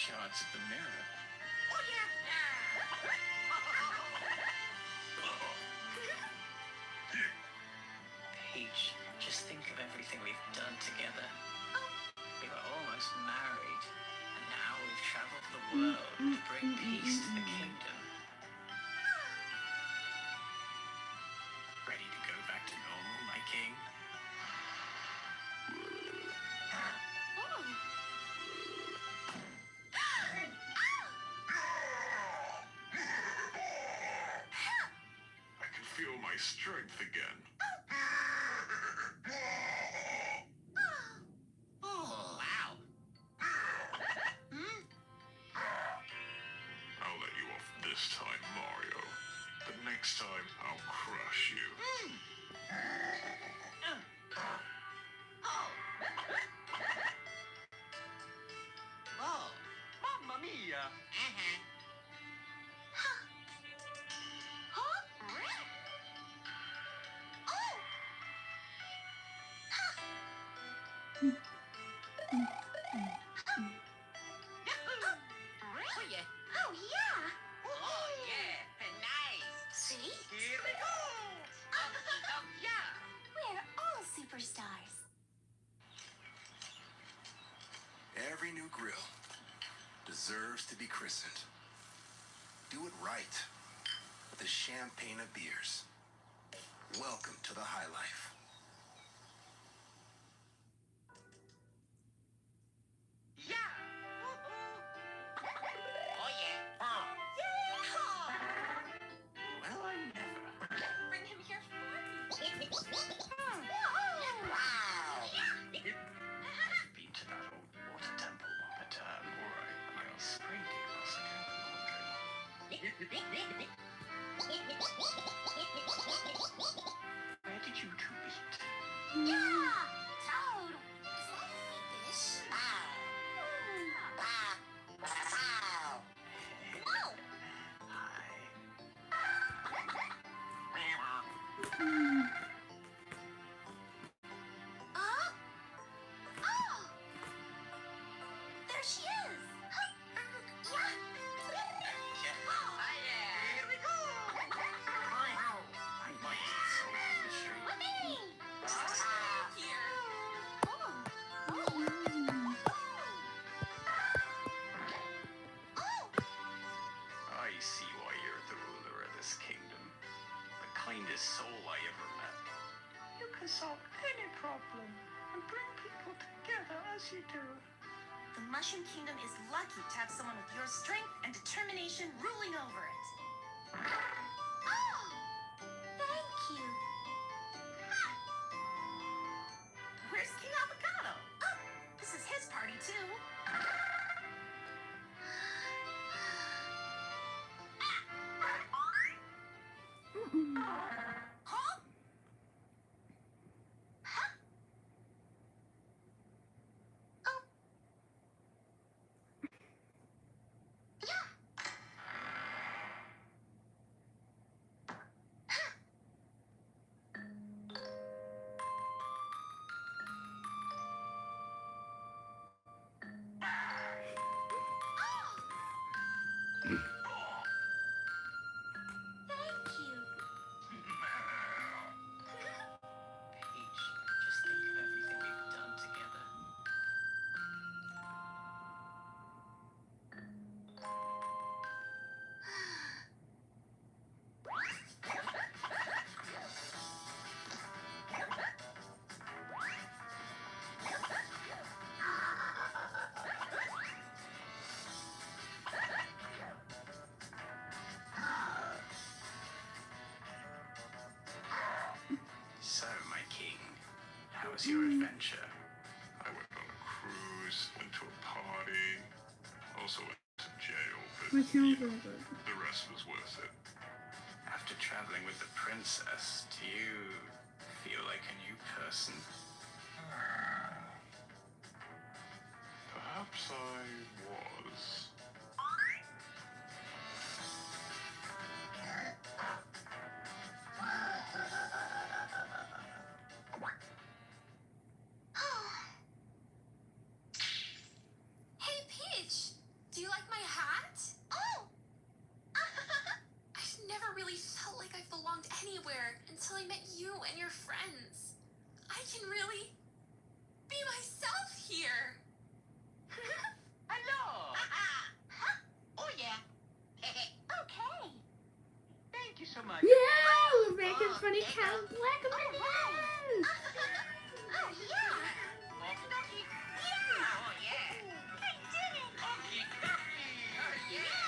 shards of the mirror. Oh yeah! Peach, just think of everything we've done together. We were almost married, and now we've traveled the world to bring peace to the kingdom. Ready to go back to normal, my king? I can feel my strength again. Oh, wow. I'll let you off this time, Mario. But next time, I'll crush you. Oh. Mamma mia! Oh, yeah. Oh, yeah. Nice. See? Here we go! Yeah. We're all superstars. Every new grill deserves to be christened. Do it right with a champagne of beers. Welcome to the high life. Yeah! Oh, yeah. Well, I never. Bring him here for me. Wow. Been to that old water temple, but alright, I'll spray tables again. Where did you two meet? Yeah! Toad! Is that a fish? Hi. Oh! There she is! Here we go! I might solve the mystery. Whoopee! Here. I see why you're the ruler of this kingdom. The kindest soul I ever met. You can solve any problem and bring people together as you do. The Mushroom Kingdom is lucky to have someone with your strength and determination ruling over it. Oh! Thank you. Where's King Avocado? Oh, this is his party too. Huh? Huh? Oh. Yeah. Thank you. Peach, just think of everything we've done together. So, my king, how was your adventure? I went on a cruise, went to a party, also went to jail, but the rest was worth it. After traveling with the princess, do you feel like a new person? Perhaps I was. Hey, Peach! Do anywhere until I met you and your friends. I can really be myself here. Hello. Oh, yeah. Okay. Thank you so much. Yeah, we're back in Oh, funny there you cow go. black again. Oh, yeah. Okie dokie. Yeah. Oh, yeah. I did it. Okie dokie. Oh, yeah.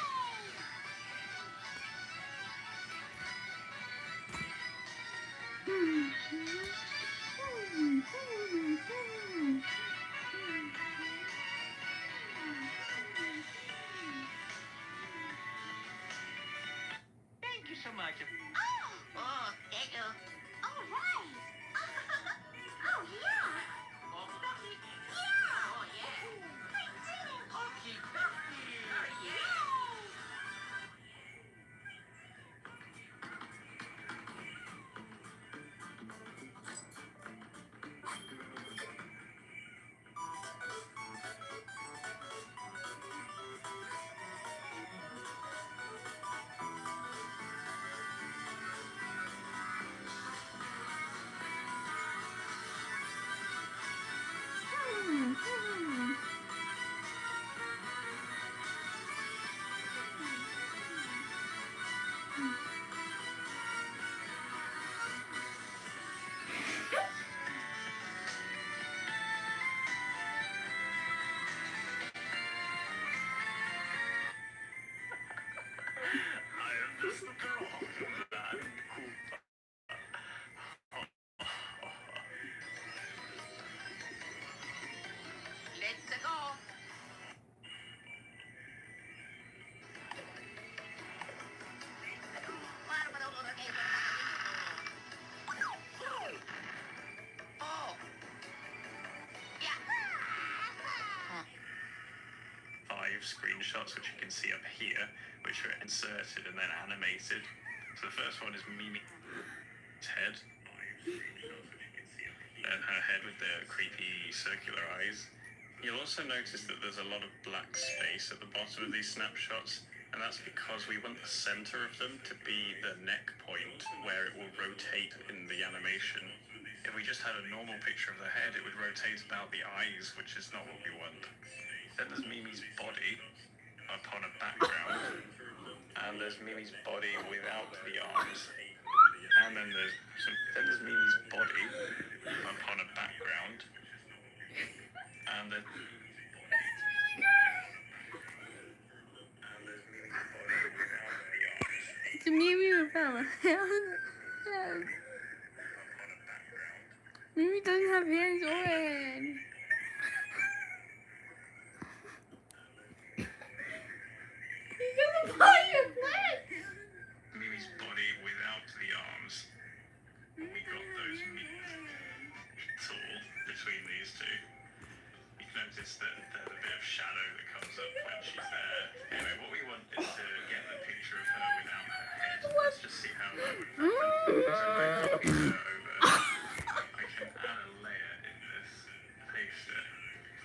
Thank you so much. Oh, there you go. All right. Oh, yeah. Okie dokie. Yeah. Oh, yeah. I did it. Okie dokie. Oh, yeah. I am just the dog, man. Let's go. Oh. Yeah. 5 screenshots, which you can see up here, which are inserted and then animated. So the first one is Mimi's head, and her head with the creepy circular eyes. You'll also notice that there's a lot of black space at the bottom of these snapshots, and that's because we want the center of them to be the neck point where it will rotate in the animation. If we just had a normal picture of the head, it would rotate about the eyes, which is not what we want. Then there's Mimi's body upon a background, and there's Mimi's body without the arms, and then there's Mimi's body upon a background, and then there's Mimi's body without the arms To Mimi without hands. upon a background. Mimi doesn't have hands or a head. He's gonna pull your leg. Mimi's body without the arms. And we got those tall between these two. You can notice that there's a bit of shadow that comes up when she's there. Anyway, what we want is to get the picture of her without her head. Let's just see how that would happen. So if I copy her over, I can add a layer in this, paste it.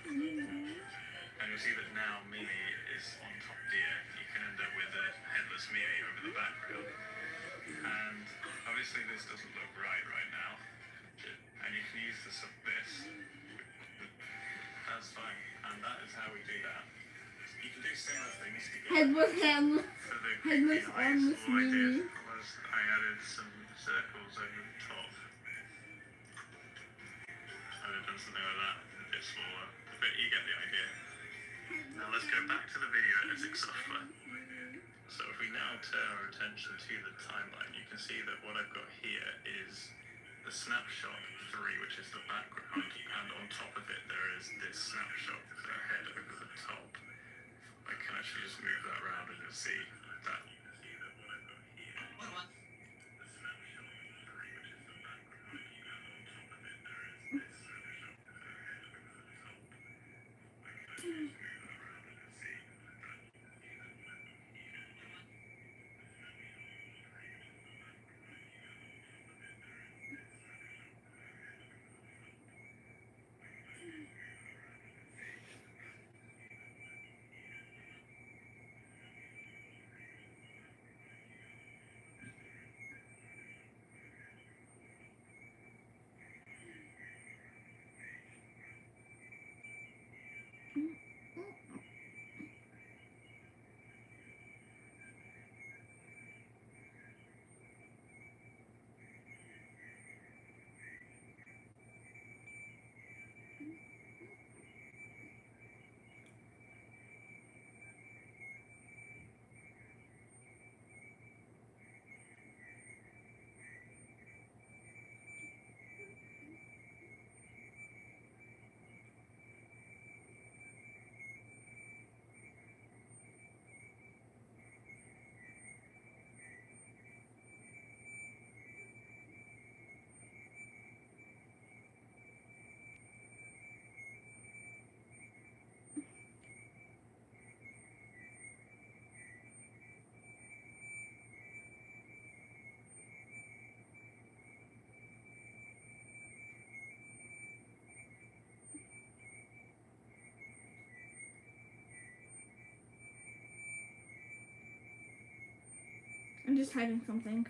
And you'll see that now Mimi is on top deer. You can end up with a headless Mimi over the background. And obviously this doesn't look right now. And you can use this. That's fine. And that is how we do that. You can do similar things to get Headless hand. for the Headless, creepy eyes. armless All I Mimi. did was I added some circles over the top. I would have done something like that, a bit smaller. But you get the idea. Now let's go back to the video editing software. So if we now turn our attention to the timeline, you can see that what I've got here is the snapshot 3, which is the background, and on top of it there is this snapshot with her head over the top. I can actually just move that around and you'll see that. I'm just hiding something.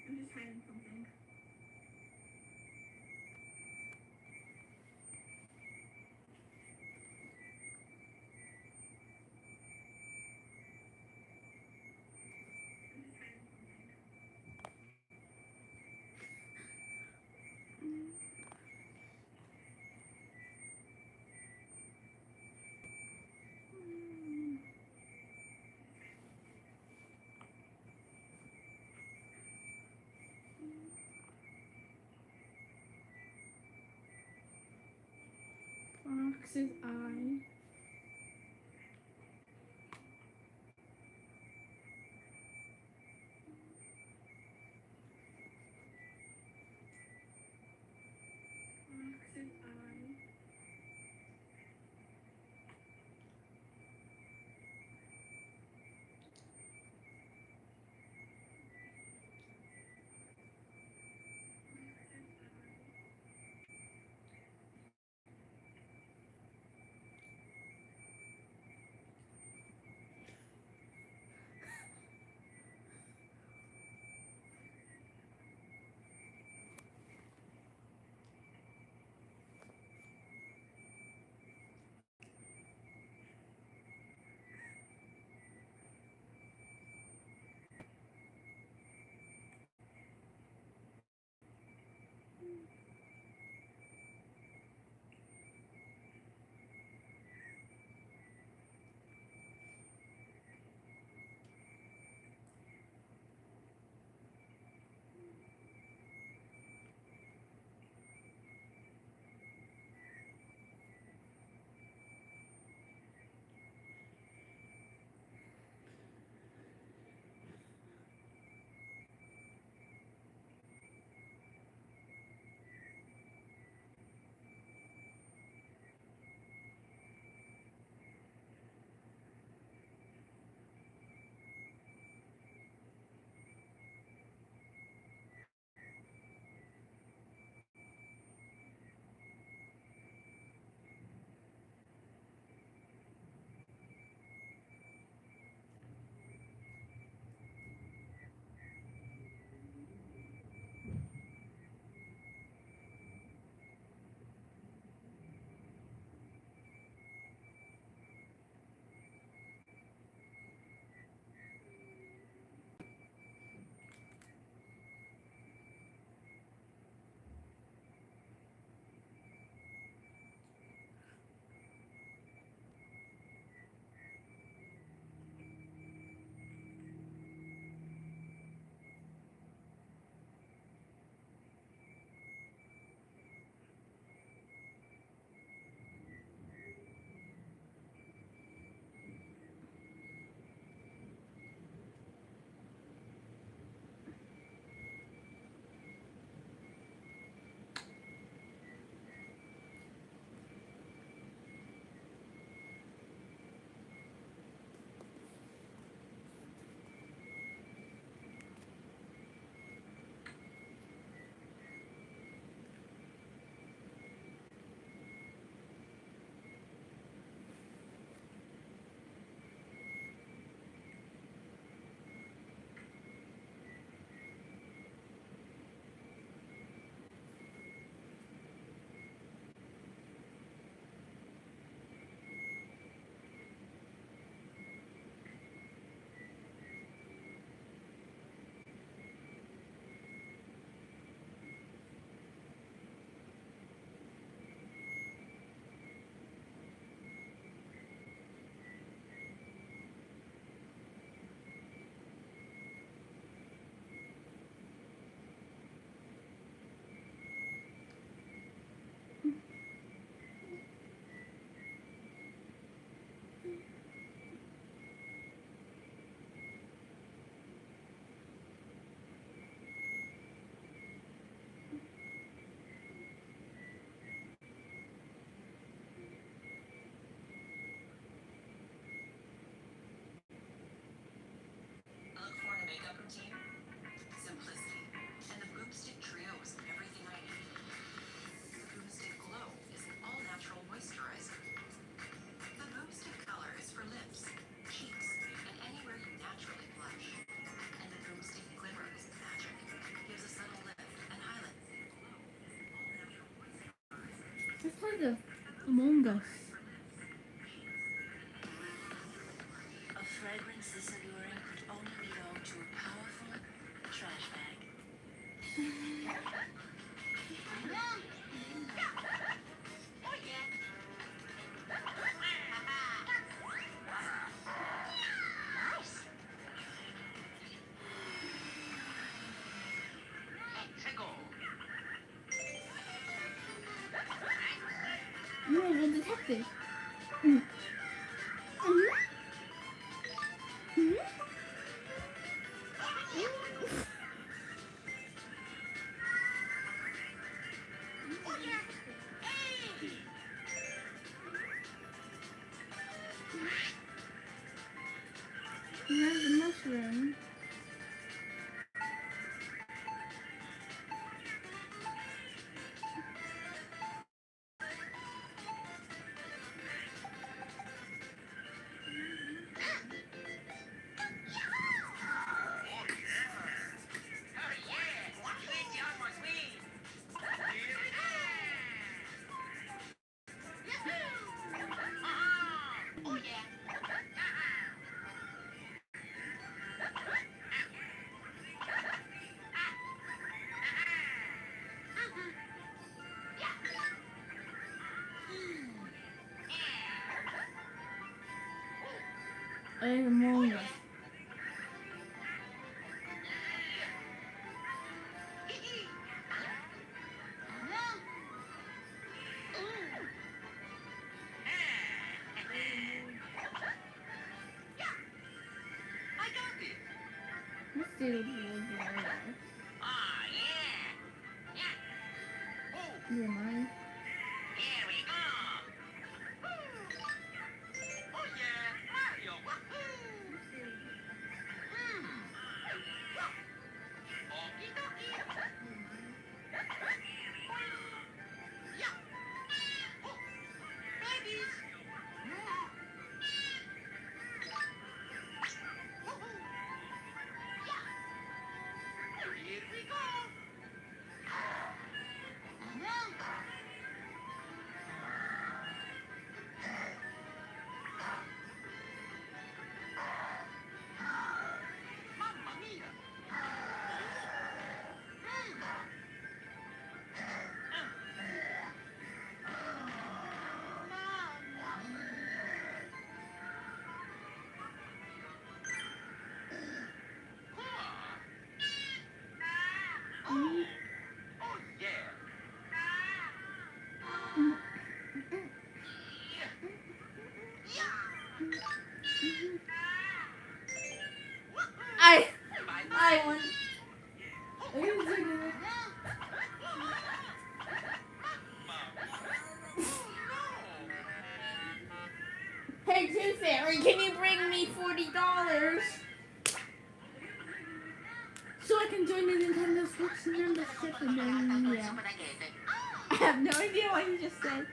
I'm just hiding something. Fox's eye. Fox's eye. the Among Us? A fragrance this alluring could only belong to a powerful trash bag. Oh yeah. Nice. Let's go. You are the detective. You have the mushroom. Oh yeah. Let's almost win. Here we go. Oh yeah. I am Among Us. I got this. Let's see what the Ah, yeah. Yeah. Oh, You're mine. here we go. Oh yeah, Mario. Wahoo. Okie dokie. Yeah. Oh, babies. Woohoo. Yeah. Here we go. Mamma mia. Oh yeah. I won. Are you doing it? Hey, Tooth Fairy, can you bring me $40 so I can join the Nintendo Switch membership and then yeah. I have no idea what you just said.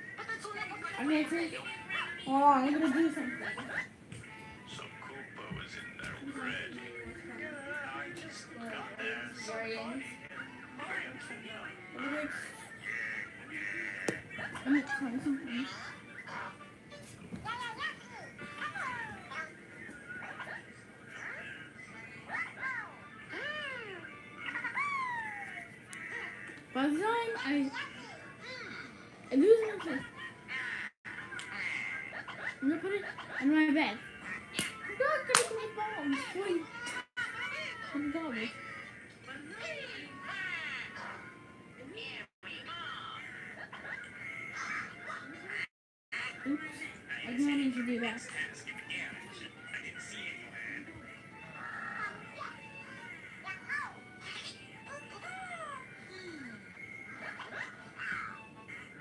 I'm gonna take. Oh, I'm gonna do something. So Koopa was in there already. Yeah, I just got there. Sorry. Very unfortunate. I'm gonna try something. By the time I lose my place, I'm gonna put it on my bed. I'm not gonna put my phone. Wait. I'm garbage. Oops. I didn't mean to do that.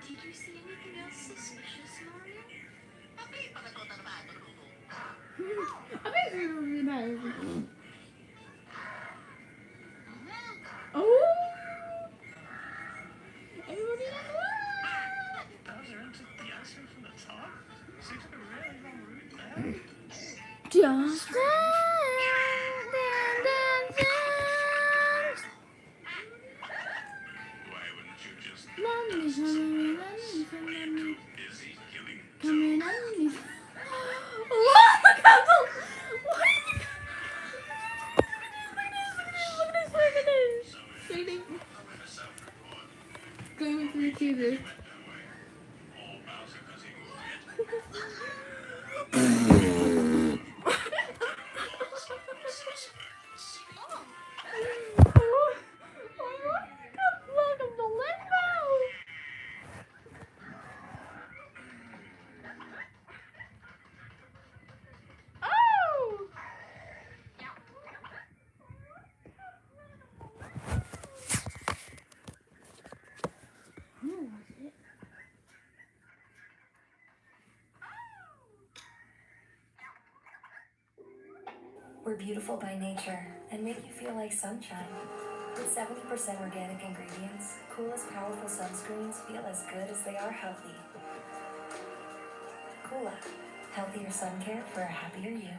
Did you see anything else suspicious, Mario? I bet it's really bad. Oh! Everybody Bowser took the answer from the top? Seems like a really long route now. see this. We're beautiful by nature and make you feel like sunshine. With 70% organic ingredients, Coola's powerful sunscreens feel as good as they are healthy. Coola, healthier sun care for a happier you.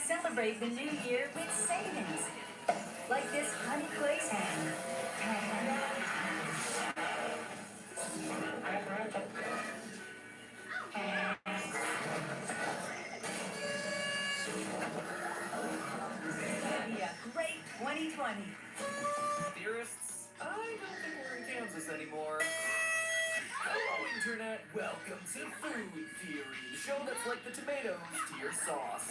Celebrate the new year with savings. Like this honey glaze ham. Be a great 2020. Theorists, I don't think we're in Kansas anymore. Hello, Internet. Welcome to Food Theory, the show that's like the tomatoes to your sauce.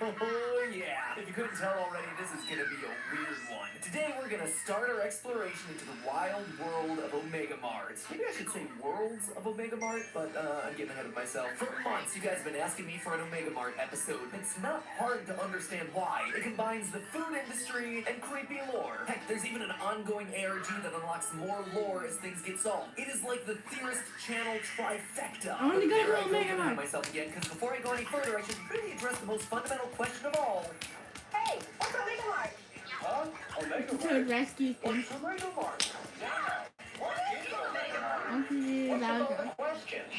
Oh, yeah. If you couldn't tell already, this is going to be a weird one. Today, we're going to start our exploration into the wild world of Omega Mart. Maybe I should say worlds of Omega Mart, but I'm getting ahead of myself. For months, you guys have been asking me for an Omega Mart episode. It's not hard to understand why. It combines the food industry and creepy lore. Heck, there's even an ongoing ARG that unlocks more lore as things get solved. It is like the Theorist channel trifecta. I want to go There to Omega Mart. myself again, because before I go any further, I should really address the most fundamental question of all. Hey, what's Omega Mart? Huh? Omega To Mart? rescue things. What's Omega Mart? Yeah. What is Omega Mart? Okay, What's that all was the questions?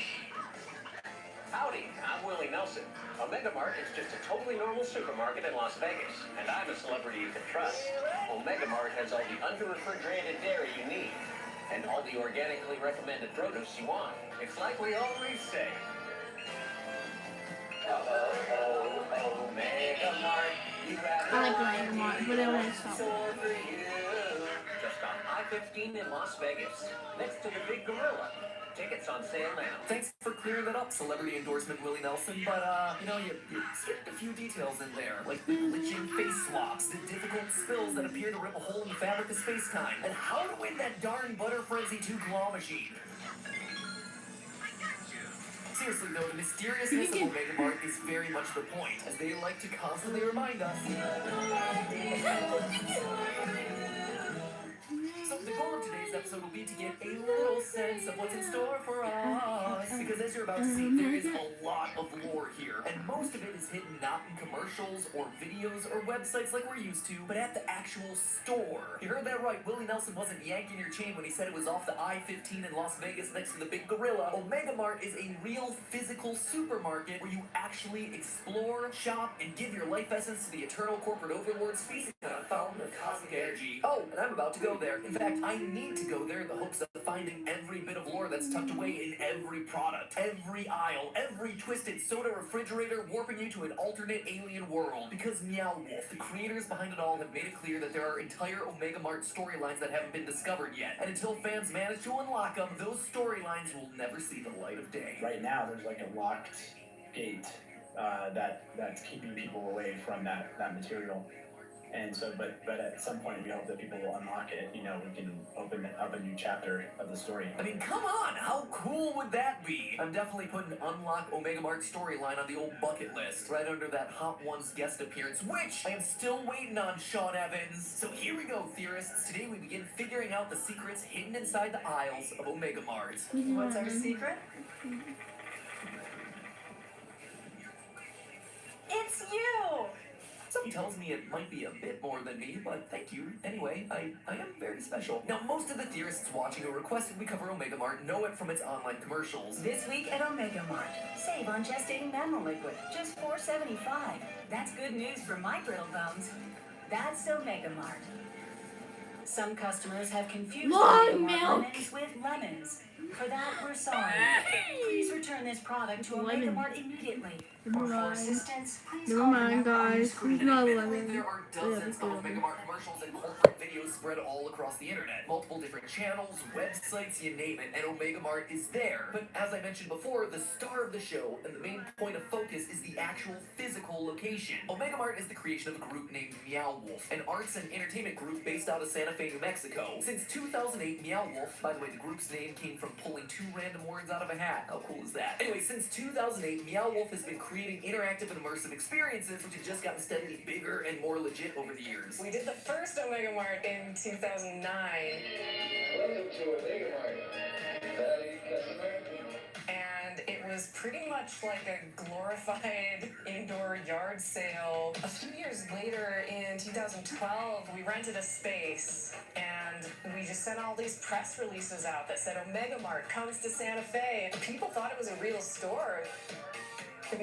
Howdy, I'm Willie Nelson. Omega Mart is just a totally normal supermarket in Las Vegas, and I'm a celebrity you can trust. Omega Mart has all the under-refrigerated dairy you need, and all the organically recommended produce you want. It's like we always say. Omega Mart, you have I like Omega Mart, but I won't stop. store for you. Just on I-15 in Las Vegas, next to the Big Gorilla. Tickets on sale now. Thanks for clearing that up, celebrity endorsement Willie Nelson, but you skipped a few details in there, like the glitching face swaps, the difficult spills that appear to rip a hole in the fabric of space-time, and how to win that darn Butter Frenzy 2 claw machine. Seriously though, the mysteriousness of Omega Mart is very much the point, as they like to constantly remind us. So the goal of today's episode will be to get a little sense of what's in store for us. Because as you're about to see, there is a lot of lore here. And most of it is hidden not in commercials or videos or websites like we're used to, but at the actual store. You heard that right, Willie Nelson wasn't yanking your chain when he said it was off the I-15 in Las Vegas next to the Big Gorilla. Omega Mart is a real physical supermarket where you actually explore, shop, and give your life essence to the eternal corporate overlords feasting on a fountain of cosmic energy. Oh, and I'm about to go there. In fact, I need to go there in the hopes of finding every bit of lore that's tucked away in every product, every aisle, every twisted soda refrigerator warping you to an alternate alien world. Because Meow Wolf, the creators behind it all, have made it clear that there are entire Omega Mart storylines that haven't been discovered yet. And until fans manage to unlock them, those storylines will never see the light of day. Right now, there's like a locked gate that's keeping people away from that material. And so, but at some point, we hope that people will unlock it. You know, we can open up a new chapter of the story. I mean, come on! How cool would that be? I'm definitely putting Unlock Omega Mart storyline on the old bucket list, right under that Hot Ones guest appearance, which I am still waiting on, Sean Evans. So here we go, theorists. Today we begin figuring out the secrets hidden inside the aisles of Omega Mart. What's our secret? It's you! Something tells me it might be a bit more than me, but thank you. Anyway, I am very special. Now, most of the theorists watching who requested we cover Omega Mart know it from its online commercials. This week at Omega Mart, save on gestating mammal liquid, just $4.75. That's good news for my brittle bones. That's Omega Mart. Some customers have confused Long Omega Mart milk. lemons with lemons. For that, we're sorry. Please return this product to Omega Lemon. Mart immediately. Never For mind. assistance, please Never call the mind, number on your guys. screen. It's not a Admittedly, lemon. there are Yeah, dozens it's of a Omega lemon. Mart commercials and corporate videos spread all across the internet. Multiple different channels, websites, you name it, and Omega Mart is there. But as I mentioned before, the star of the show and the main point of focus is the actual physical location. Omega Mart is the creation of a group named Meow Wolf, an arts and entertainment group based out of Santa Fe, New Mexico. Since 2008, Meow Wolf, by the way, the group's name came from pulling two random words out of a hat. How cool is that? Anyway, since 2008, Meow Wolf has been creating interactive and immersive experiences, which have just gotten steadily bigger and more legit over the years. We did the first Omega Mart in 2009. Welcome to Omega Mart. Valued customer. And it was pretty much like a glorified indoor yard sale. A few years later, in 2012, we rented a space and we just sent all these press releases out that said Omega Mart comes to Santa Fe. And people thought it was a real store.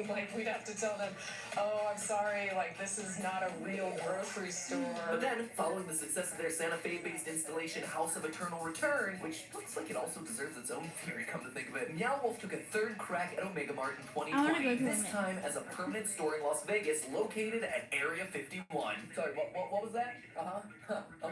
Like, we'd have to tell them, oh, I'm sorry, like, this is not a real grocery store. But then, following the success of their Santa Fe-based installation House of Eternal Return, which looks like it also deserves its own theory, come to think of it, Meow Wolf took a third crack at Omega Mart in 2020, this time as a permanent store in Las Vegas located at Area 51. Sorry, what was that? Oh,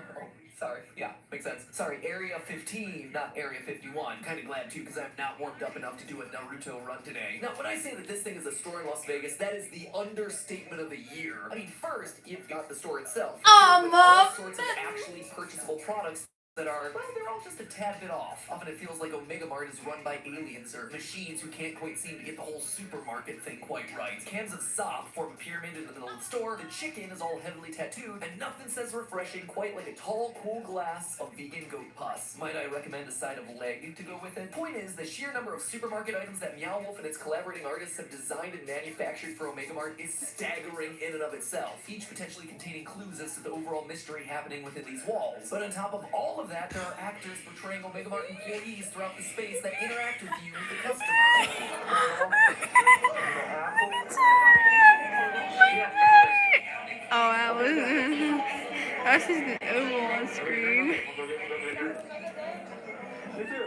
sorry. Yeah, makes sense. Sorry, Area 15, not Area 51. Kind of glad, too, because I'm not warmed up enough to do a Naruto run today. Now, when I say that this thing is a store in Las Vegas, that is the understatement of the year. I mean, first, you've got the store itself. With all sorts of actually purchasable products that are, well, they're all just a tad bit off. Often it feels like Omega Mart is run by aliens or machines who can't quite seem to get the whole supermarket thing quite right. Cans of sop form a pyramid in the middle of the store, the chicken is all heavily tattooed, and nothing says refreshing quite like a tall, cool glass of vegan goat pus. Might I recommend a side of leg to go with it? Point is, the sheer number of supermarket items that Meow Wolf and its collaborating artists have designed and manufactured for Omega Mart is staggering in and of itself, each potentially containing clues as to the overall mystery happening within these walls. But on top of all of that, there are actors portraying Omega Mart employees throughout the space that interact with you, the customer. Oh, that was that's just an oval on screen.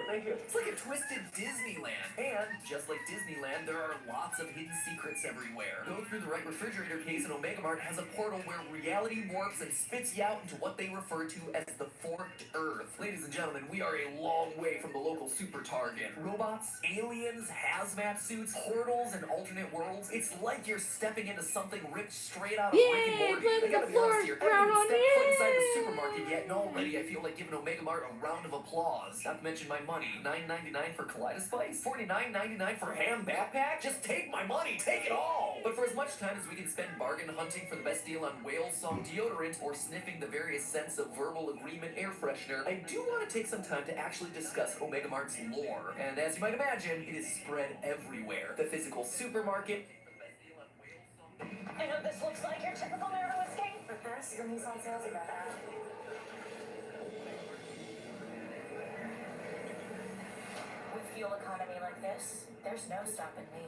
Thank you. It's like a twisted Disneyland. And, just like Disneyland, there are lots of hidden secrets everywhere. Go through the right refrigerator case and Omega Mart has a portal where reality warps and spits you out into what they refer to as the Forked Earth. Ladies and gentlemen, we are a long way from the local super target. Robots, aliens, hazmat suits, portals, and alternate worlds. It's like you're stepping into something ripped straight out of Rick and Morty. I gotta be honest here, I haven't even stepped foot inside the supermarket yet, and already I feel like giving Omega Mart a round of applause. Not to mention my money. $9.99 for Kaleidospice? $49.99 for ham backpack? Just take my money, take it all! But for as much time as we can spend bargain hunting for the best deal on whale song deodorant or sniffing the various scents of verbal agreement air freshener, I do want to take some time to actually discuss Omega Mart's lore. And as you might imagine, it is spread everywhere. The physical supermarket. I know this looks like your typical marital escape, but there's your Nissan sales event. With fuel economy like this, there's no stopping me.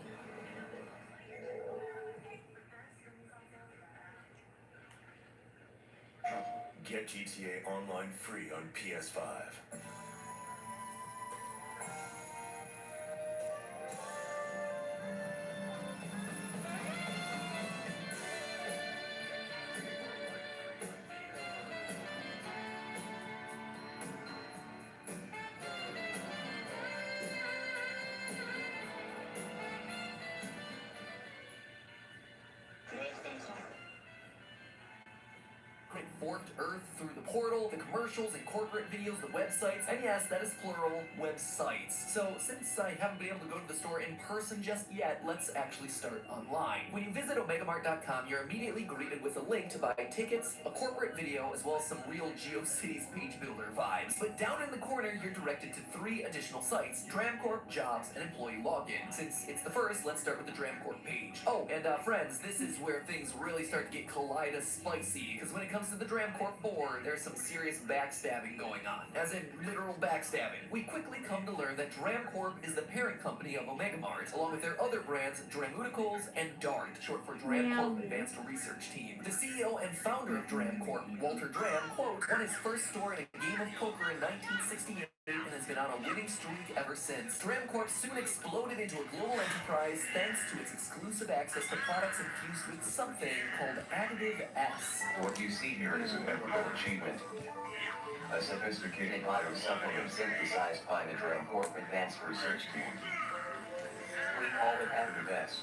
Get GTA Online free on PS5. Forked Earth through the portal, the commercials and corporate videos, the websites, and yes, that is plural, websites. So, since I haven't been able to go to the store in person just yet, let's actually start online. When you visit omegamart.com, you're immediately greeted with a link to buy tickets, a corporate video, as well as some real GeoCities page builder vibes. But down in the corner, you're directed to 3 additional sites: Dramcorp, Jobs, and Employee Login. Since it's the first, let's start with the Dramcorp page. Oh, and friends, this is where things really start to get Kaleidospicy, because when it comes to the Dram Corp board, there's some serious backstabbing going on. As in, literal backstabbing. We quickly come to learn that Dram Corp is the parent company of Omega Mart, along with their other brands, Dramuticals and DART, short for Dram Corp Advanced Research Team. The CEO and founder of Dram Corp, Walter Dram, quote, won his first store in a game of poker in 1968 and has been on a winning streak ever since. Dram Corp soon exploded into a global enterprise thanks to its exclusive access to products infused with something called Additive S. What you see here is a memorable achievement. A sophisticated biosupplement synthesized by the Dram Corp Advanced Research Team. We call it Additive S.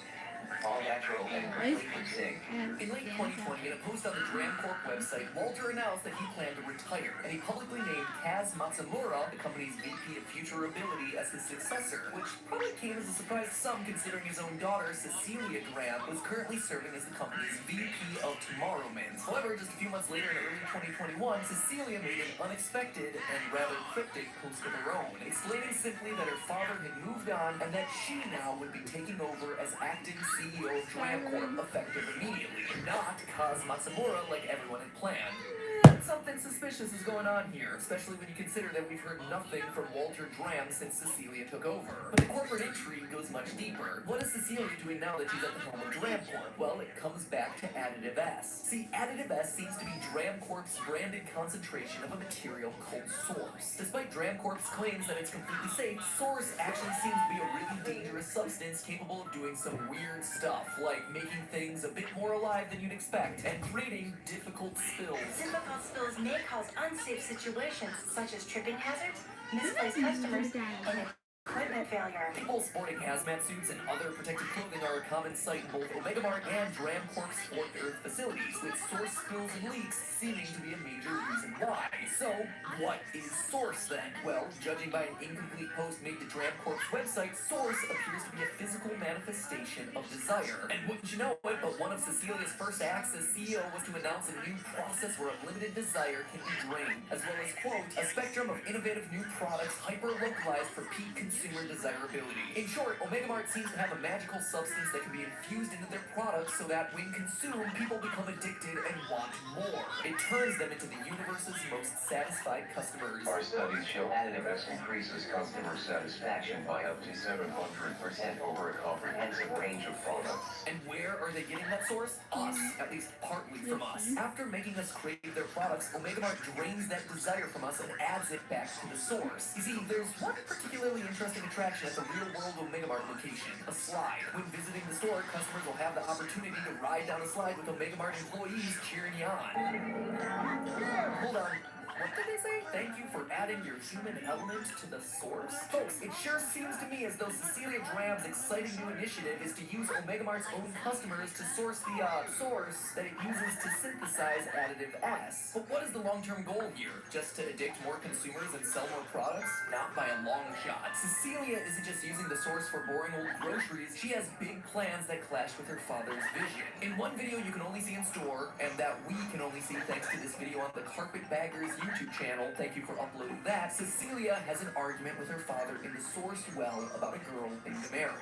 All natural and completely safe. In late 2020, in a post on the Dram Corp website, Walter announced that he planned to retire, and he publicly named Kaz Matsumura, the company's VP of Future Ability, as his successor, which probably came as a surprise to some considering his own daughter, Cecilia Dram, was currently serving as the company's VP of Tomorrowland. However, just a few months later in early 2021, Cecilia made an unexpected and rather cryptic post of her own, explaining simply that her father had moved on and that she now would be taking over as acting CEO of Dram Corp effective immediately, not Kaz Matsumura like everyone had planned. Something suspicious is going on here, especially when you consider that we've heard nothing from Walter Dram since Cecilia took over. But the corporate intrigue goes much deeper. What is Cecilia doing now that she's at the helm of Dram Corp? Well, it comes back to Additive S. See, Additive S seems to be Dram Corp's branded concentration of a material called Source. Despite Dram Corp's claims that it's completely safe, Source actually seems to be a really dangerous substance capable of doing some weird stuff, like making things a bit more alive than you'd expect, and creating difficult spills. Difficult spills may cause unsafe situations such as tripping hazards, misplaced customers, and equipment failure. People sporting hazmat suits and other protective clothing are a common sight in both Omega Mart and Dram Corp's Fort Earth facilities, with source spills and leaks seeming to be a major reason why. So, what is Source then? Well, judging by an incomplete post made to Dram Corp's website, Source appears to be a physical manifestation of desire. And wouldn't you know it, but one of Cecilia's first acts as CEO was to announce a new process where unlimited desire can be drained, as well as, quote, a spectrum of innovative new products hyper-localized for peak consumer desirability. In short, Omega Mart seems to have a magical substance that can be infused into their products so that when consumed, people become addicted and want more. It turns them into the universe's most satisfied customers. Our studies show Additive S increases customer satisfaction by up to 700% over a comprehensive range of products. And where are they getting that source? Us. At least partly from us. After making us crave their products, Omega Mart drains that desire from us and adds it back to the source. You see, there's one particularly interesting attraction at the real-world Omega Mart location, a slide. When visiting the store, customers will have the opportunity to ride down a slide with Omega Mart employees cheering you on. Hold on. What did they say? Thank you for adding your human element to the source? Folks, it sure seems to me as though Cecilia Dram's exciting new initiative is to use Omega Mart's own customers to source the, source that it uses to synthesize Additive S. But what is the long-term goal here? Just to addict more consumers and sell more products? Not by a long shot. Cecilia isn't just using the source for boring old groceries, she has big plans that clash with her father's vision. In one video you can only see in store, and that we can only see thanks to this video on the Carpetbaggers YouTube channel, thank you for uploading that, Cecilia has an argument with her father in the source well about a girl named Mary.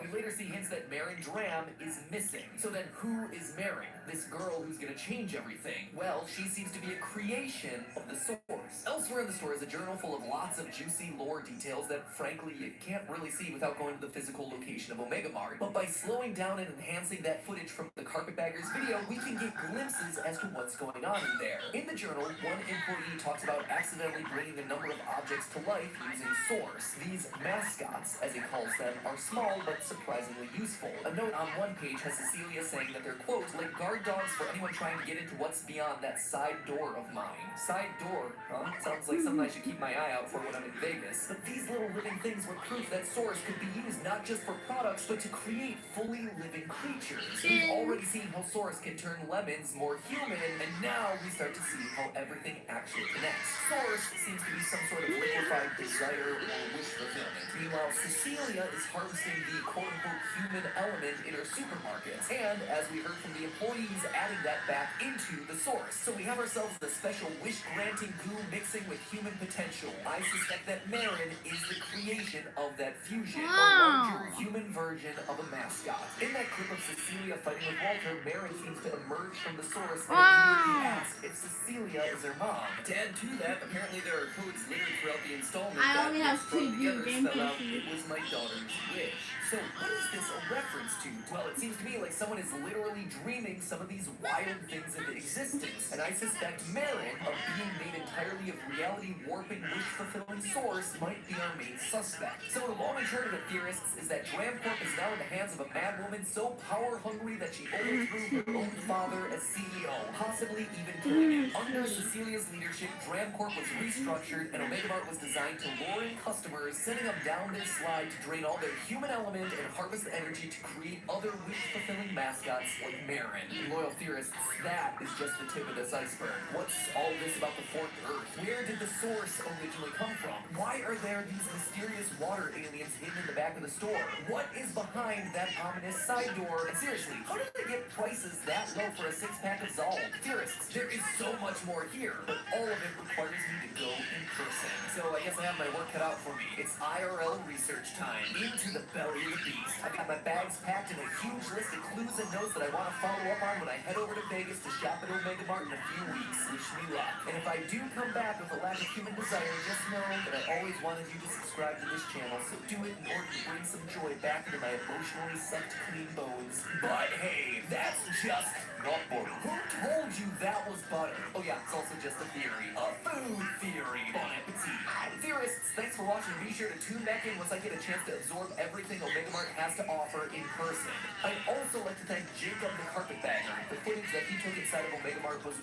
We later see hints that Mary Dram is missing. So then who is Mary? This girl who's gonna change everything? Well, she seems to be a creation of the source. Elsewhere in the store is a journal full of lots of juicy lore details that frankly you can't really see without going to the physical location of Omega Mart. But by slowing down and enhancing that footage from the Carpetbaggers video, we can get glimpses as to what's going on in there. In the journal, one employee talks about accidentally bringing a number of objects to life using Source. These mascots, as he calls them, are small but surprisingly useful. A note on one page has Cecilia saying that they're, quote, like guard dogs for anyone trying to get into what's beyond that side door of mine. Side door, huh? Sounds like something I should keep my eye out for when I'm in Vegas. But these little living things were proof that Source could be used not just for products, but to create fully living creatures. We've already seen how Source can turn lemons more human, and now we start to see how everything actually connects. Source seems to be some sort of liquefied desire or wish fulfillment. Meanwhile, Cecilia is harvesting the quote-unquote human element in her supermarkets, and as we heard from the employees, adding that back into the source. So we have ourselves the special wish-granting goo mixing with human potential. I suspect that Marin is the creation of that fusion, a Wow. larger human version of a mascot. In that clip of Cecilia fighting with Walter, Marin seems to emerge from the source and immediately asks if Cecilia is her mom. To add to that, apparently there are codes littered throughout the installment I that only have strung 2 together game spell out, pieces. "It was my daughter's wish." So what is this a reference to? Well, it seems to me like someone is literally dreaming some of these wild things into existence. And I suspect Marin, a being made entirely of reality warping, wish-fulfilling source, might be our main suspect. So the long and short of it, theorists, is that Dramcorp is now in the hands of a mad woman so power-hungry that she overthrew her own father as CEO, possibly even killing him. Under Cecilia's leadership, Dramcorp was restructured, and Omega Mart was designed to lure in customers, sending them down their slide to drain all their human element and harvest the energy to create other wish-fulfilling mascots like Marin. Loyal theorists, that is just the tip of this iceberg. What's all this about the forked Earth? Where did the source originally come from? Why are there these mysterious water aliens hidden in the back of the store? What is behind that ominous side door? And seriously, how did they get prices that low for a 6-pack of Zol? Theorists, there is so much more here, but all of it requires me to go in person. So I guess I have my work cut out for me. It's IRL research time. Into the belly of the beast. I've got my bags packed and a huge list of clues and notes that I want to follow up on when I head over to Vegas to shop at Omega Mart in a few weeks. Wish me luck. And if I do come back with a lack of human desire, just know that I always wanted you to subscribe to this channel, so do it in order to bring some joy back into my emotionally sucked clean bones. But hey, that's just not butter. Who told you that was butter? Oh yeah, it's also just a theory. A food theory. Bon appetit. Theorists, thanks for watching. Be sure to tune back in once I get a chance to absorb everything Omega Mart has to offer in person. I'd also like to thank Jacob the Carpetbagger. The footage that he took inside of Omega Mart was...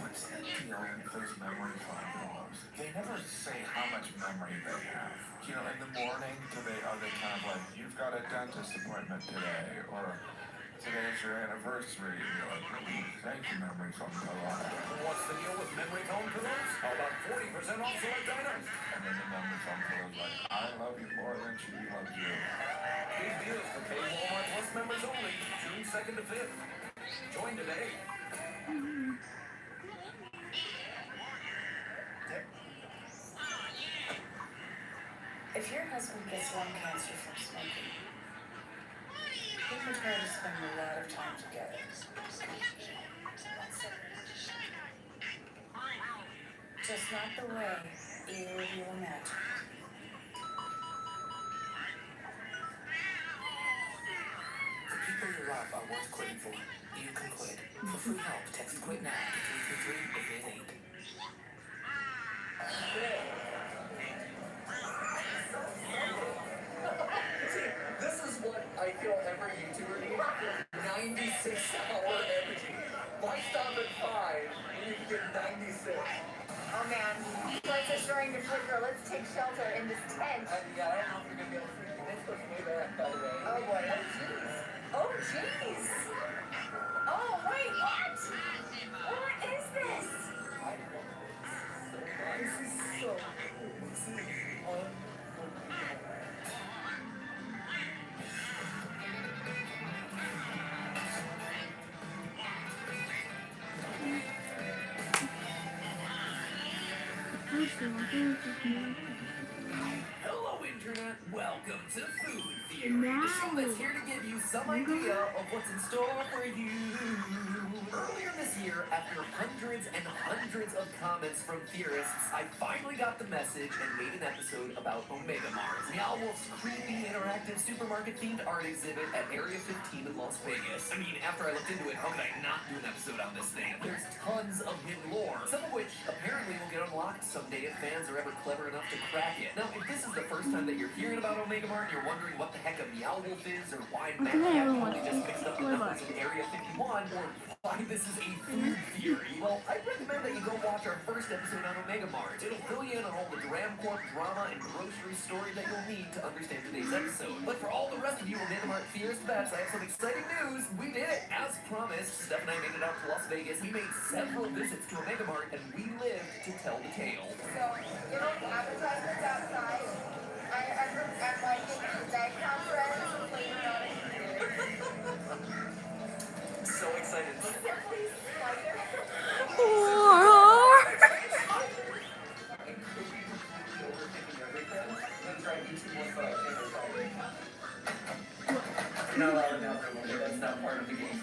What's the deal with those memory foam blobs? They never say how much memory they have. You know, in the morning, are they kind of like, you've got a dentist appointment today, or today's your anniversary, and you're like, thank you, memory foam pillow. What's the deal with memory foam pillows? How about 40% off select items? And then the memory foam pillow's like, I love you more than she loves you. Big deals for paid Walmart Plus members only, June 2nd to 5th. Join today. If your husband gets lung cancer from smoking, he can try to spend a lot of time together. Just not the way either of you imagine. The people you love are worth quitting for. You can quit. For free help, text quit now to 333-888. See, this is what I feel every YouTuber needs. 96-hour energy. Why stop at 5 when you can get 96? Oh man, lights are starting to flicker. Let's take shelter in this tent. Yeah, I don't know if we're gonna be able to freak this was way back, by the way. Oh boy. Oh jeez. Oh wait, what? What is this? This is so cool. This is unbelievable. Hello, Internet. Welcome to Food Theory, the show that's here to give you some idea of what's in store for you. Earlier this year, after hundreds and hundreds of comments from theorists, I finally got the message and made an episode about Omega Mart, Meow Wolf's creepy interactive supermarket-themed art exhibit at Area 15 in Las Vegas. I mean, after I looked into it, how could I not do an episode on this thing? There's tons of hidden lore, some of which apparently will get unlocked someday if fans are ever clever enough to crack it. Now, if this is the first time that you're hearing about Omega Mart, you're wondering what the heck a Meow Wolf is, or why Matt only just mixed up the numbers in Area 51, or why this is a food theory, well, I'd recommend that you go watch our first episode on Omega Mart. It'll fill you in on all the Dramcorp drama and grocery story that you'll need to understand today's episode. But for all the rest of you Omega Mart theorist vets, I have some exciting news. We did it! As promised, Steph and I made it out to Las Vegas. We made several visits to Omega Mart, and we lived to tell the tale. So, you know, advertisements outside. I'm like the bank conference, waiting on it. So excited. Simply You're not allowed to have room, okay? That's not part of the game.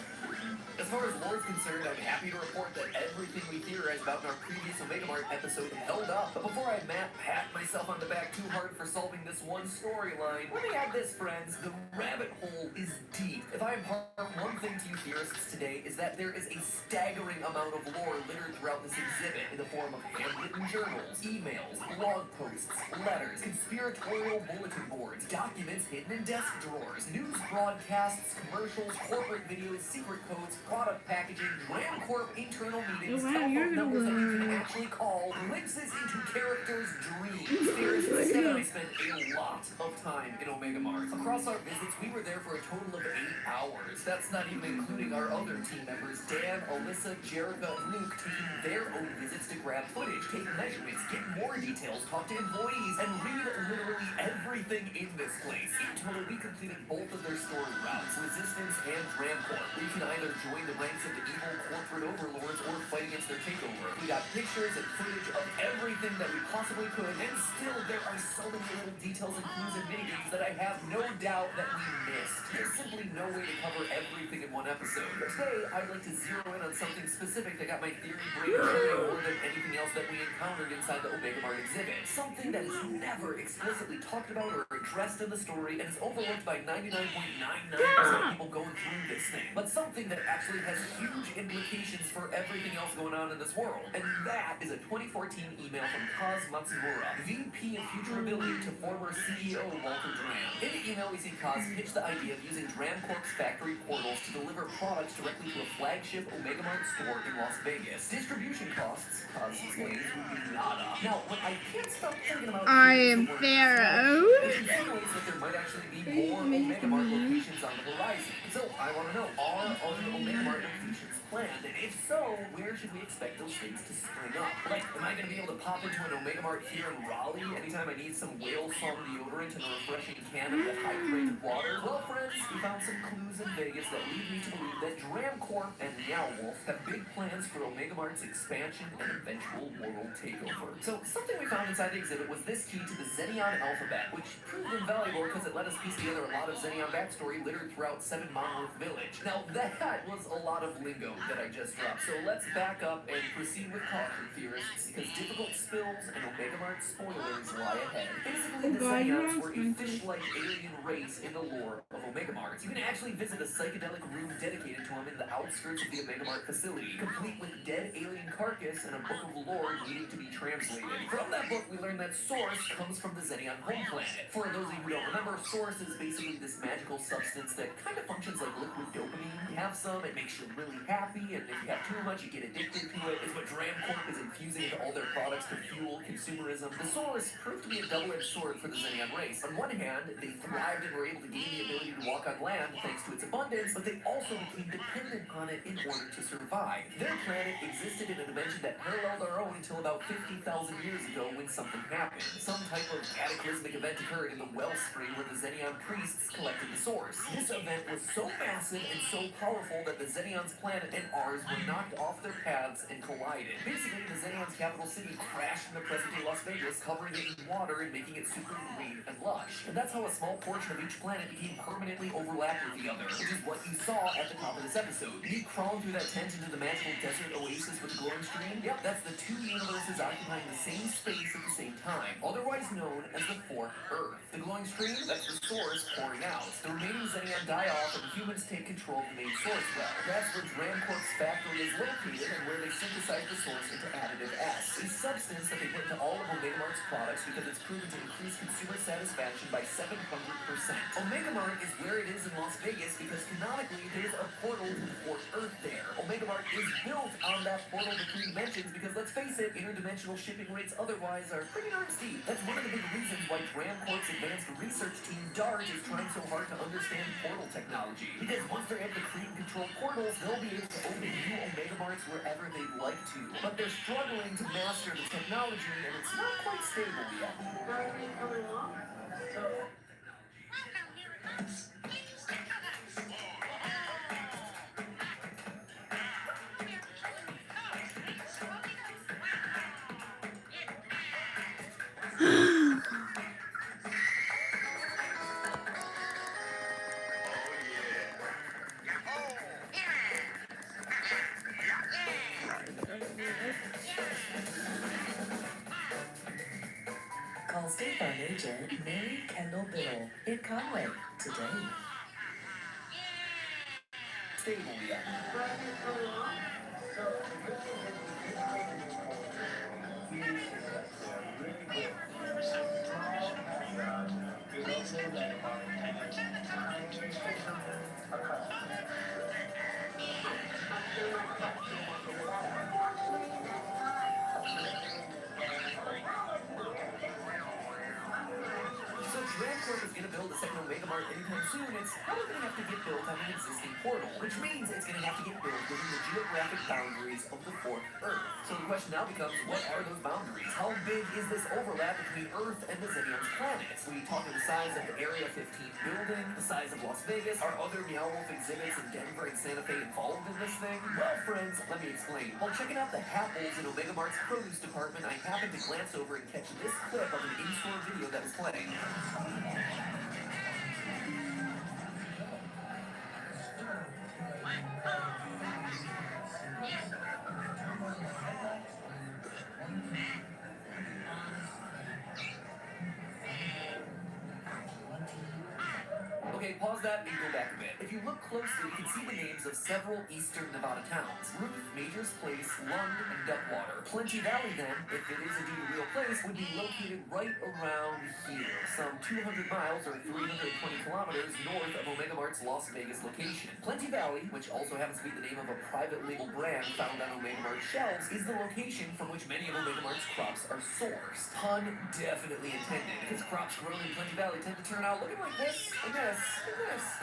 As far as lore's concerned, I'm happy to report that everything we theorized about in our previous Omega Mart episode held up. But before I pat myself on the back too hard for solving this one storyline, let me add this, friends. The rabbit hole is deep. If I impart one thing to you theorists today, is that there is a staggering amount of lore littered throughout this exhibit in the form of handwritten journals, emails, blog posts, letters, conspiratorial bulletin boards, documents hidden in desk drawers, news broadcasts, commercials, corporate videos, secret codes, product packaging, Ramcorp internal meetings, telephone numbers that you can actually call, glimpses into characters' dreams. Theorists, Steph and I spent a lot of time in Omega Mart. Across our visits, we were there for a total of 8 hours. That's not even including our other team members, Dan, Alyssa, Jerica, and Luke, taking their own visits to grab footage, take measurements, get more details, talk to employees, and read literally everything in this place. In total, we completed both of their story routes, Resistance and Ramcorp. We can either join the ranks of the evil corporate overlords or fight against their takeover. We got pictures and footage of everything that we possibly could, and still there are so many little details and clues and minigames that I have no doubt that we missed. There's simply no way to cover everything in one episode. But today, I'd like to zero in on something specific that got my theory brain churning more than anything else that we encountered inside the Omega Mart exhibit. Something that is never explicitly talked about or addressed in the story and is overlooked by 99.99% of people going through this thing. But something that actually has huge implications for everything else going on in this world. And that is a 2014 email from Kaz Matsumura, VP of Futurability to former CEO Walter Dram. In the email, we see Kaz pitch the idea of using Dramcorp's factory portals to deliver products directly to a flagship Omega Mart store in Las Vegas. Distribution costs, Kaz explains, would be nada. Now, what I can't stop thinking about I am Pharaoh. it insinuates that there might actually be more Omega Mart locations on the horizon. So, I want to know, are other Omega Mart locations planned? And if so, where should we expect those things to spring up? Like, am I going to be able to pop into an Omega Mart here in Raleigh anytime I need some whale song deodorant and a refreshing can of hydrated water? Well, friends, we found some clues in Vegas that lead me to believe that Dramcorp and Meow Wolf have big plans for Omega Mart's expansion and eventual world takeover. So, something we found inside the exhibit was this key to the Xenion alphabet, which proved invaluable because it let us piece together a lot of Xenion backstory littered throughout 7 Monolith Village. Now, that was a lot of lingo that I just dropped, so let's back up and proceed with caution, theorists, because difficult spills and Omega Mart spoilers lie ahead. Basically, the Xenions were a fish-like alien race in the lore of Omega Mart. You can actually visit a psychedelic room dedicated to them in the outskirts of the Omega Mart facility, complete with dead alien carcass and a book of lore needing to be translated. From that book, we learned that Source comes from the Xenion home planet. For those of you who don't remember, Source is basically this magical substance that kind of functions like liquid dopamine. You have some, it makes you really happy, and if you have too much, you get addicted to it. It's what Dramcorp is infusing into all their products to fuel consumerism. The Source proved to be a double-edged sword for the Xenion race. On one hand, they thrived and were able to gain the ability to walk on land thanks to its abundance, but they also became dependent on it in order to survive. Their planet existed in a dimension that paralleled our own until about 50,000 years ago when something happened. Some type of cataclysmic event occurred in the wellspring where the Xenion priests collected the Source. This event was so massive and so powerful that the Xenion's planet and ours were knocked off their paths and collided. Basically, the Xenion's capital city crashed in the present-day Las Vegas, covering it in water and making it super green and lush. And that's how a small portion of each planet became permanently overlapped with the other, which is what you saw at the top of this episode. Me crawling through that tent into the magical desert oasis with the glowing stream? Yep, that's the two universes occupying the same space at the same time, otherwise known as the fourth Earth. The glowing stream, that's the Source pouring out. The remaining Xenion die off and humans take control of the main Source well. That's where Dramcorp's factory is located and where they synthesize the Source into additive S, a substance that they put into all of Omega Mart's products because it's proven to increase consumer satisfaction by 700%. Omega Mart is where it is in Las Vegas because canonically there's a portal to the fourth Earth there. Omega Mart is built on that portal between dimensions because, let's face it, interdimensional shipping rates otherwise are pretty darn steep. That's one of the big reasons why Dramcorp's advanced research team DART is trying so hard to understand portal technology. Because once they're able to create and control portals, they'll be able to open new Omega Marts wherever they'd like to. But they're struggling to master the technology, and it's not quite stable yet. State Farm agent Mary Kendall Biddle in Conway today. Stable yet. So if Grand Corp is going to build a second Omega Mart anytime soon, it's probably going to have to get built on an existing portal, which means it's going to have to get built within the geographic boundaries of the fourth Earth. So the question now becomes, what are those boundaries? How big is this overlap between Earth and the Xenion's planets? We talking the size of the Area 15 building, the size of Las Vegas? Are other Meow Wolf exhibits in Denver and Santa Fe involved in this thing? Well, friends, let me explain. While checking out the hat holes in Omega Mart's produce department, I happened to glance over and catch this clip of an in-store video that was playing. Okay, pause that and go back a bit. If you look closely, you can see the names of several eastern Nevada towns. Ruth, Majors Place, Lund, and Duckwater. Plenty Valley, then, if it is indeed a real place, would be located right around here, some 200 miles or 320 kilometers north of Omega Mart's Las Vegas location. Plenty Valley, which also happens to be the name of a private label brand found on Omega Mart's shelves, is the location from which many of Omega Mart's crops are sourced. Pun definitely intended, because crops grown in Plenty Valley tend to turn out looking like this and this.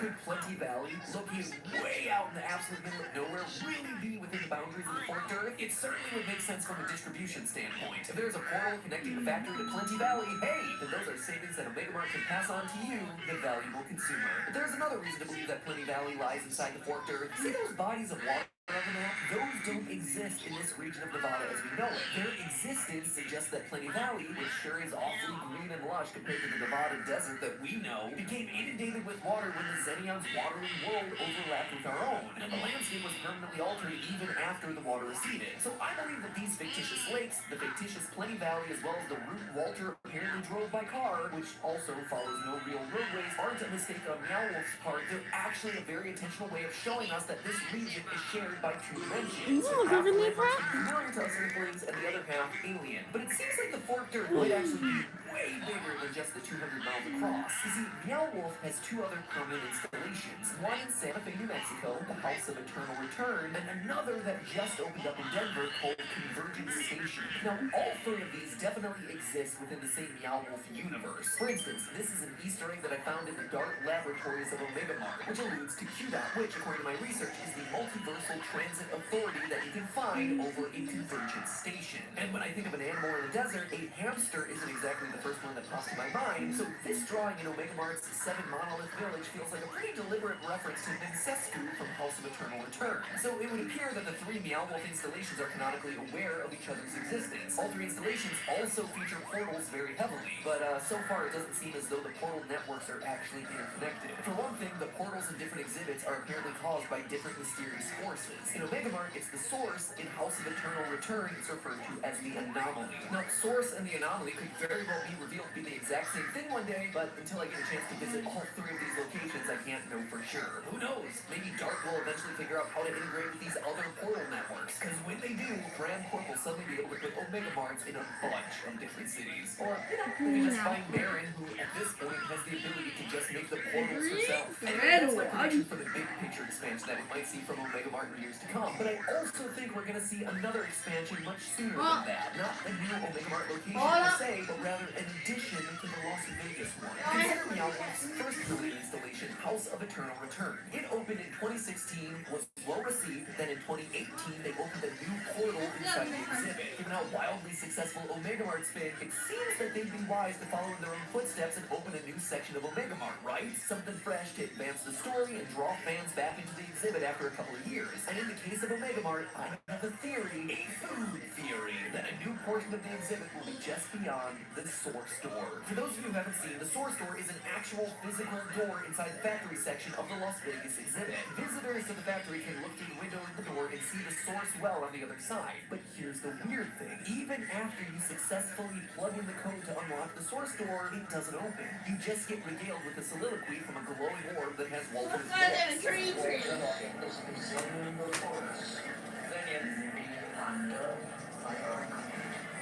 Could Plenty Valley, located way out in the absolute middle of nowhere, really be within the boundaries of the forked Earth? It certainly would make sense from a distribution standpoint. If there's a portal connecting the factory to Plenty Valley, hey, then those are savings that Omega Mart can pass on to you, the valuable consumer. But there's another reason to believe that Plenty Valley lies inside the forked Earth. See those bodies of water on the map? Those don't exist in this region of Nevada as we know it. Their existence suggests that Plenty Valley, which sure is awfully green and lush compared to the Nevada desert that we know, became inundated with water when the Xenion's watery world overlapped with our own, and the landscape was permanently altered even after the water receded. So I believe that these fictitious lakes, the fictitious Plenty Valley, as well as the route Walter apparently drove by car, which also follows no real roadways, aren't a mistake on Meow Wolf's part. They're actually a very intentional way of showing us that this region is shared by two dimensions. Half familiar to us Earthlings and the other half alien. But it seems like the forked Earth might actually be way bigger than just the 200 miles across. You see, Meow Wolf has two other permanent installations. One in Santa Fe, New Mexico, the House of Eternal Return, and another that just opened up in Denver called Convergence Station. Now, all three of these definitely exist within the same Meow Wolf universe. For instance, this is an Easter egg that I found in the dark laboratories of Omega Mart, which alludes to QDOT, which, according to my research, is the multiversal transit authority that you can find over in Convergence Station. And when I think of an animal in the desert, a hamster isn't exactly the first one that pops to my mind, so this drawing in Omega Mart's 7 Monolith Village feels like a pretty deliberate reference to Nincescu from House of Eternal Return. So it would appear that the three Meow Wolf installations are canonically aware of each other's existence. All three installations also feature portals very heavily, but so far it doesn't seem as though the portal networks are actually interconnected. For one thing, the portals in different exhibits are apparently caused by different mysterious forces. In Omega Mart, it's the source. In House of Eternal Return, it's referred to as the anomaly. Now, source and the anomaly could very well be revealed to be the exact same thing one day, but until I get a chance to visit all three of these locations, I can't know for sure. Who knows? Maybe Dark will eventually figure out how to integrate with these other portal networks, because when they do, Grand Corp will suddenly be able to put Omega Marts in a bunch of different cities. Or, maybe just find Marin, who at this point has the ability to just make the portals herself. Anyway, that's my prediction for the big picture expansion that we might see from Omega Mart in years to come. But I also think we're going to see another expansion much sooner than that. Not a new Omega Mart location per se, but rather an addition to the Las Vegas one. Consider Meow Wolf's first permanent installation, House of Eternal Return. It opened in 2016, was well received, then in 2018 they opened a new portal inside the exhibit. Given how wildly successful Omega Mart's been, it seems that they'd be wise to follow in their own footsteps and open a new section of Omega Mart, right? Something fresh to advance the story and draw fans back into the exhibit after a couple of years. And in the case of Omega Mart, I have a theory, a food theory, that a new portion of the exhibit will be just beyond the source. Source Door. For those of you who haven't seen, the Source Door is an actual physical door inside the factory section of the Las Vegas exhibit. Visitors to the factory can look through the window in the door and see the Source well on the other side. But here's the weird thing. Even after you successfully plug in the code to unlock the Source Door, it doesn't open. You just get regaled with a soliloquy from a glowing orb that has Walter's voice.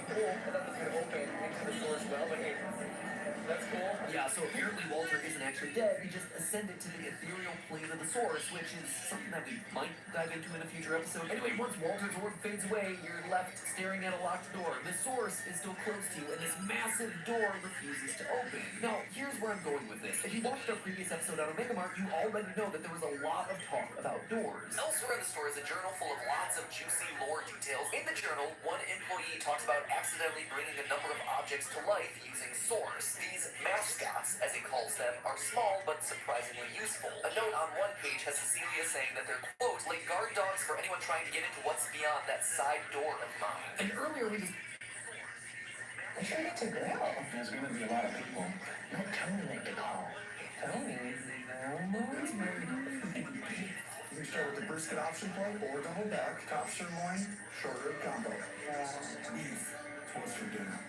Cool. I thought this would open into the Source well, but hey, that's cool. Yeah, so apparently Walter isn't actually dead. He just ascended to the ethereal plane of the Source, which is something that we might dive into in a future episode. Anyway, once Walter's orb fades away, you're left staring at a locked door. The Source is still close to you, and this massive door refuses to open. Now, here's where I'm going with this. If you watched our previous episode on Omega Mart, you already know that there was a lot of talk about doors. Elsewhere in the store is a journal full of lots of juicy lore details. In the journal, one employee talks about accidentally bringing a number of objects to life using Source. These mascots, as he calls them, are small but surprisingly useful. A note on one page has Cecilia saying that they're, quote, like guard dogs for anyone trying to get into what's beyond that side door of mine. And earlier we just... I sure get to grill. There's gonna be a lot of people. Let Tony make the call. Tony almost married. You can start with the brisket option plate or double back, top sirloin, short rib combo. Beef. What's for dinner?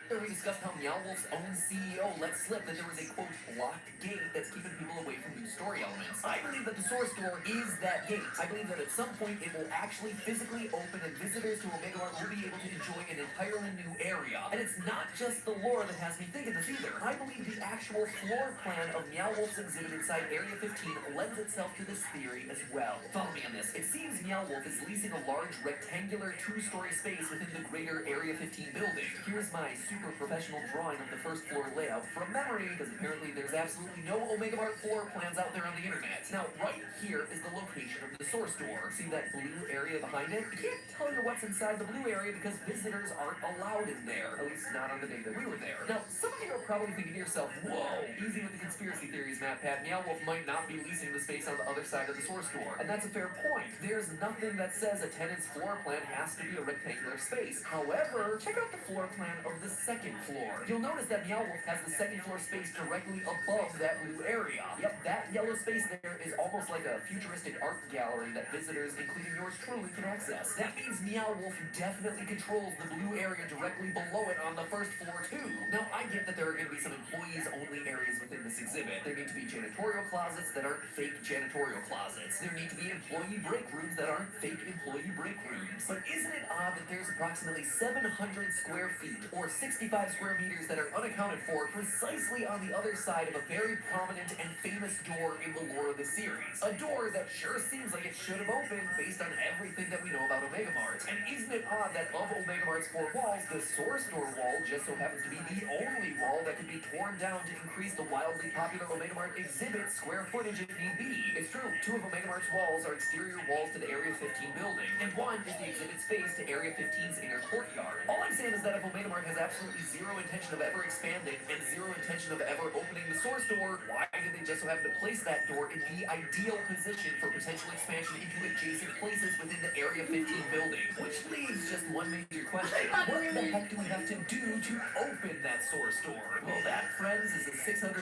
We discussed how Meow Wolf's own CEO let slip that there was a, quote, locked gate that's keeping people away from new story elements. I believe that the Source Door is that gate. I believe that at some point it will actually physically open and visitors to Omega Mart will be able to enjoy an entirely new area. And it's not just the lore that has me thinking this either. I believe the actual floor plan of Meow Wolf's exhibit inside Area 15 lends itself to this theory as well. Follow me on this. It seems Meow Wolf is leasing a large rectangular two-story space within the greater Area 15 building. Here's my super professional drawing of the first floor layout from memory, because apparently there's absolutely no Omega Mart floor plans out there on the internet. Now, right here is the location of the Source Door. See that blue area behind it? I can't tell you what's inside the blue area because visitors aren't allowed in there, at least not on the day that we were there. Now, some of you are probably thinking to yourself, whoa, easy with the conspiracy theories, Matt Pat. Meow Wolf might not be leasing the space on the other side of the Source Door. And that's a fair point. There's nothing that says a tenant's floor plan has to be a rectangular space. However, check out the floor plan of the second floor. You'll notice that Meow Wolf has the second floor space directly above that blue area. Yep, that yellow space there is almost like a futuristic art gallery that visitors, including yours truly, can access. That means Meow Wolf definitely controls the blue area directly below it on the first floor too. Now, I get that there are going to be some employees-only areas within this exhibit. There need to be janitorial closets that aren't fake janitorial closets. There need to be employee break rooms that aren't fake employee break rooms. But isn't it odd that there's approximately 700 square feet, or 65 square meters that are unaccounted for precisely on the other side of a very prominent and famous door in the lore of the series. A door that sure seems like it should have opened based on everything that we know about Omega Mart. And isn't it odd that of Omega Mart's four walls, the Source Door wall just so happens to be the only wall that could be torn down to increase the wildly popular Omega Mart exhibit square footage if need be. It's true, two of Omega Mart's walls are exterior walls to the Area 15 building, and one is the exhibit's face to Area 15's inner courtyard. All I'm saying is that if Omega Mart has absolutely zero intention of ever expanding and zero intention of ever opening the Source Door, why did they just so happen to place that door in the ideal position for potential expansion into adjacent places within the Area 15 building? Which leaves just one major question. What the heck do we have to do to open that Source Door? Well, that, friends, is a $600,000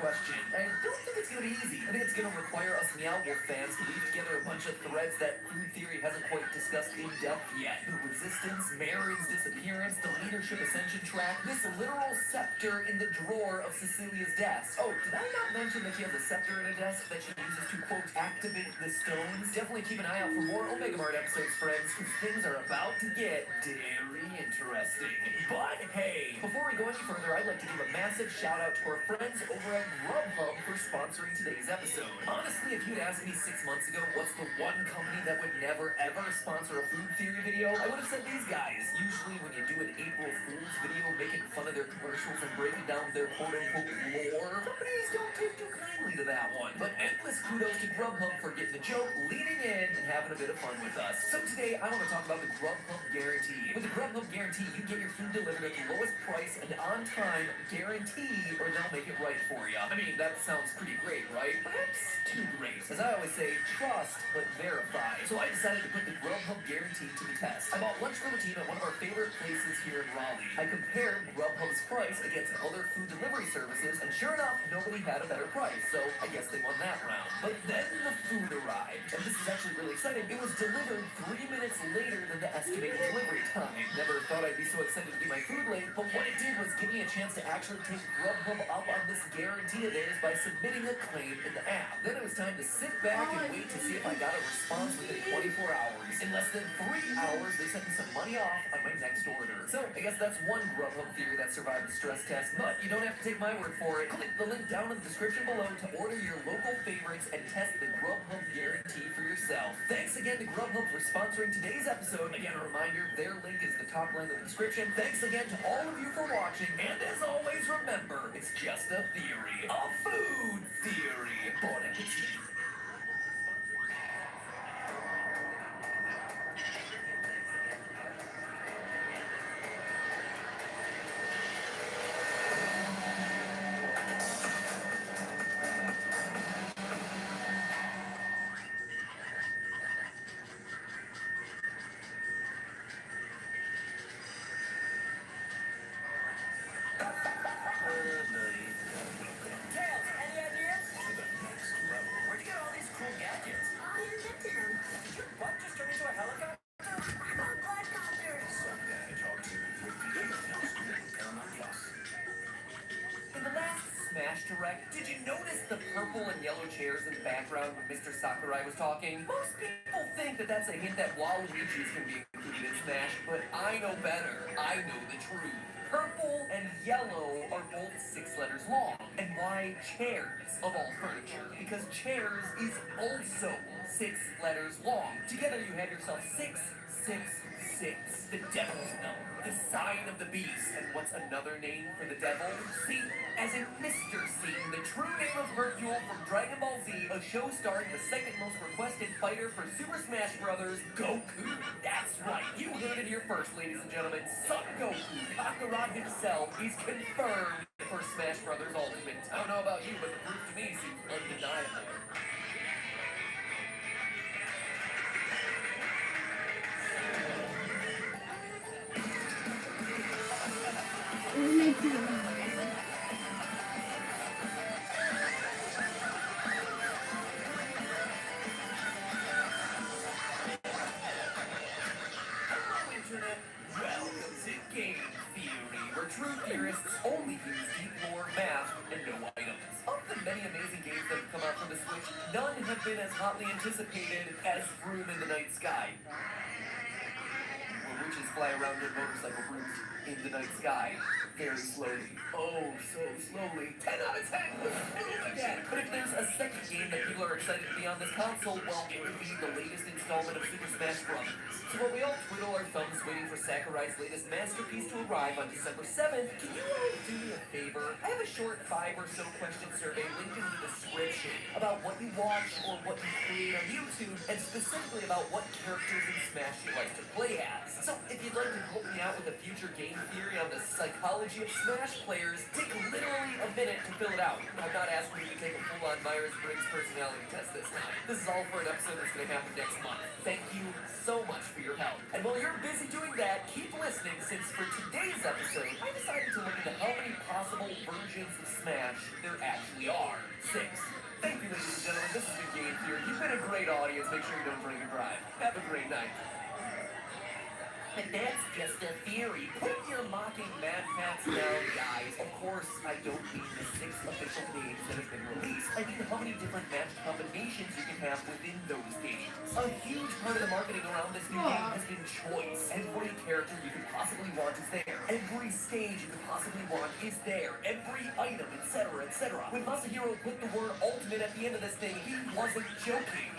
question. I don't think it's going to be easy. I think it's going to require us Meow Wolf fans to weave together a bunch of threads that food theory hasn't quite discussed in depth yet. The Resistance, Marin's disappearance, the leadership ascension track, this literal scepter in the drawer of Cecilia's desk. Oh, did I not mention that she has a scepter in a desk that she uses to, quote, activate the stones? Definitely keep an eye out for more Omega Mart episodes, friends, because things are about to get very interesting. But hey, before we go any further, I'd like to give a massive shout out to our friends over at Grubhub for sponsoring today's episode. Honestly, if you'd asked me 6 months ago what's the one company that would never ever sponsor a food theory video, I would have said these guys. Usually when you do an April Fool's video making fun of their commercials and breaking down their quote-unquote lore, companies don't take too kindly to that one. But endless kudos to Grubhub for getting the joke, leaning in, and having a bit of fun with us. So today, I want to talk about the Grubhub Guarantee. With the Grubhub Guarantee, you get your food delivered at the lowest price and on time guarantee, or they'll make it right for you. I mean, that sounds pretty great, right? Perhaps too great. As I always say, trust, but verify. So I decided to put the Grubhub Guarantee to the test. I bought lunch for the team at one of our favorite favorite places here in Raleigh. I compared Grubhub's price against other food delivery services, and sure enough, nobody had a better price, so I guess they won that round. But then the food arrived, and this is actually really exciting. It was delivered 3 minutes later than the estimated delivery time. Never thought I'd be so excited to get my food late, but what it did was give me a chance to actually take Grubhub up on this guarantee of theirs by submitting a claim in the app. Then it was time to sit back and wait to see if I got a response within 24 hours. In less than 3 hours, they sent me some money off on my next order. So I guess that's one Grubhub theory that survived the stress test, but you don't have to take my word for it. Click the link down in the description below to order your local favorites and test the Grubhub guarantee for yourself. Thanks again to Grubhub for sponsoring today's episode. Again, a reminder, their link is the top line of the description. Thanks again to all of you for watching, and as always, remember, it's just a theory. A food theory. Bon appetit. Direct. Did you notice the purple and yellow chairs in the background when Mr. Sakurai was talking? Most people think that that's a hint that Waluigi is going to be included in Smash, but I know better. I know the truth. Purple and yellow are both 6 letters long. And why chairs of all furniture? Because chairs is also 6 letters long. Together you have yourself 666. The devil's number. The sign of the beast. And what's another name for the devil? Satan. As in Mr. Satan, the true name of Hercule from Dragon Ball Z, a show starring the second most requested fighter for Super Smash Bros., Goku. That's right, you heard it here first, ladies and gentlemen. Son Goku, Kakarot himself, is confirmed for Smash Bros. Ultimate. I don't know about you, but the proof to me seems undeniable. True theorists only use deep lore, math, and no items. Of the many amazing games that have come out for the Switch, none have been as hotly anticipated as Vroom in the Night Sky. Where witches fly around in motorcycle groups in the night sky, very slowly. Oh, so slowly. 10 out of 10! Again. But if there's a second game that people are excited to be on this console, well, it would be the latest installment of Super Smash Bros. So while we all twiddle our thumbs waiting for Sakurai's latest masterpiece to arrive on December 7th, can you all do me a favor? I have a short 5 or so question survey linked in the description about what you watch or what you create on YouTube, and specifically about what characters in Smash you like to play as. So if you'd like to help me out with a future game theory on the psychology of Smash players, take literally a minute to fill it out. I'm not asking you to take a full-on Myers-Briggs personality test this time. This is all for an episode that's going to happen next month. Thank you so much for your help. And while you're busy doing that, keep listening, since for today's episode, I decided to look into how many possible versions of Smash there actually are. 6. Thank you, ladies and gentlemen. This has been Game Theory. You've been a great audience. Make sure you don't drink and drive. Have a great night. But that's just a theory. Put your mocking Mad Pats down, guys. Of course, I don't mean the 6 official games that have been released. I mean how many different match combinations you can have within those games. A huge part of the marketing around this new game has been choice. Every character you could possibly want is there. Every stage you could possibly want is there. Every item, etc., etc. When Masahiro put the word ultimate at the end of this thing, he wasn't joking.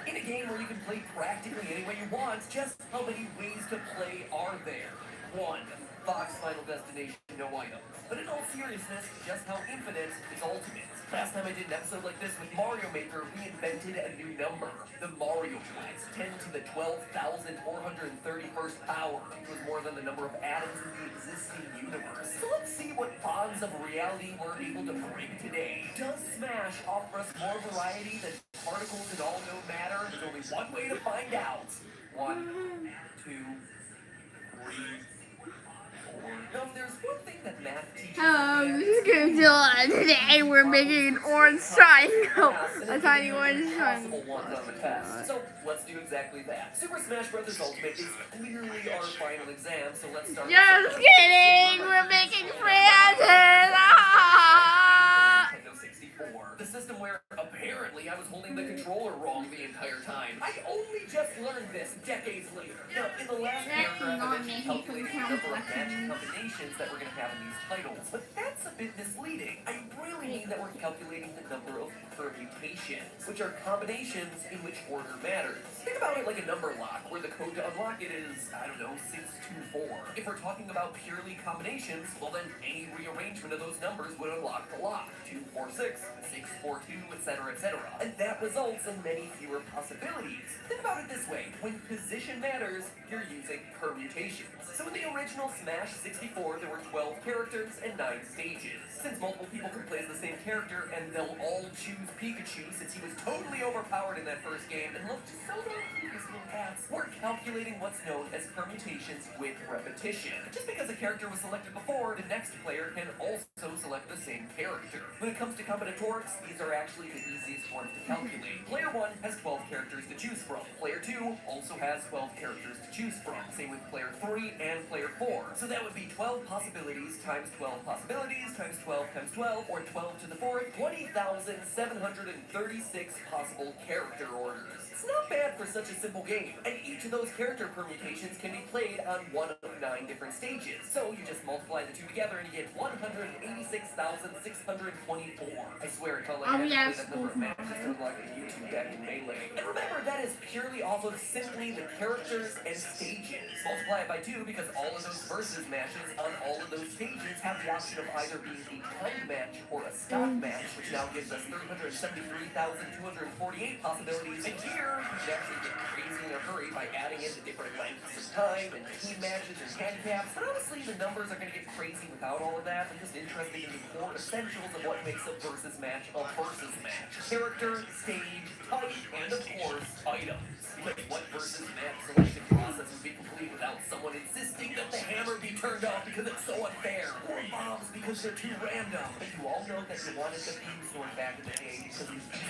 In a game where you can play practically any way you want, just how many ways to play are there? 1. Fox Final Destination, no items. But in all seriousness, just how infinite is ultimate? Last time I did an episode like this with Mario Maker, we invented a new number. The Mario Blitz, 10 to the 12,431st power, which was more than the number of atoms in the existing universe. So let's see what bonds of reality we're able to break today. Does Smash offer us more variety than particles in all no matter? There's only one way to find out. 1, 2, Today we're making an orange triangle. A tiny orange triangle. So let's do exactly that. Super Smash Bros. Ultimate is clearly our final exam, so let's start. Just kidding! We're making friends! Nintendo 64. The system where apparently I was holding the controller wrong the entire time. I only just learned this decades later. Now, in the last paragraph, I mentioned calculating the number of magic combinations that we're going to have in these titles, but that's a bit misleading. I really mean that we're calculating the number of permutations, which are combinations in which order matters. Think about it like a number lock, where the code to unlock it is, I don't know, 624. If we're talking about purely combinations, well then any rearrangement of those numbers would unlock the lock. 246, 642, etc., etc. And that results in many fewer possibilities. Think about it this way. When position matters, you're using permutations. So in the original Smash 64, there were 12 characters and 9 stages. Since multiple people can play as the same character, and they'll all choose Pikachu since he was totally overpowered in that first game and looked so damn cute with little hats, we're calculating what's known as permutations with repetition. Just because a character was selected before, the next player can also select the same character. When it comes to combinatorics, these are actually the easiest ones to calculate. Player 1 has 12 characters to choose from. Player 2 also has 12 characters to choose from. Same with player 3 and player 4. So that would be 12 possibilities times 12 possibilities times 12 times 12, or 12 to the 4th, 20,736 possible character orders. It's not bad for such a simple game, and each of those character permutations can be played on one of 9 different stages. So you just multiply the two together and you get 186,624. I swear it felt like I had to play that number of matches to unlock a YouTube back in Melee. And remember, that is purely off of simply the characters and stages. Multiply it by 2 because all of those versus matches on all of those stages have the option of either being a timed match or a stock match, which now gives us 373,248 possibilities. And here, you can actually get crazy in a hurry by adding in the different lengths of time and team matches and handicaps. But honestly, the numbers are going to get crazy without all of that. I'm just interested in the core essentials of what makes a versus match a versus match. Character, stage, type, and of course, items. Because what versus match selection process would be complete without someone insisting that the hammer be turned off because it's so unfair, or bombs because they're too random. But you all know that you wanted the theme sword back in the day because it used to be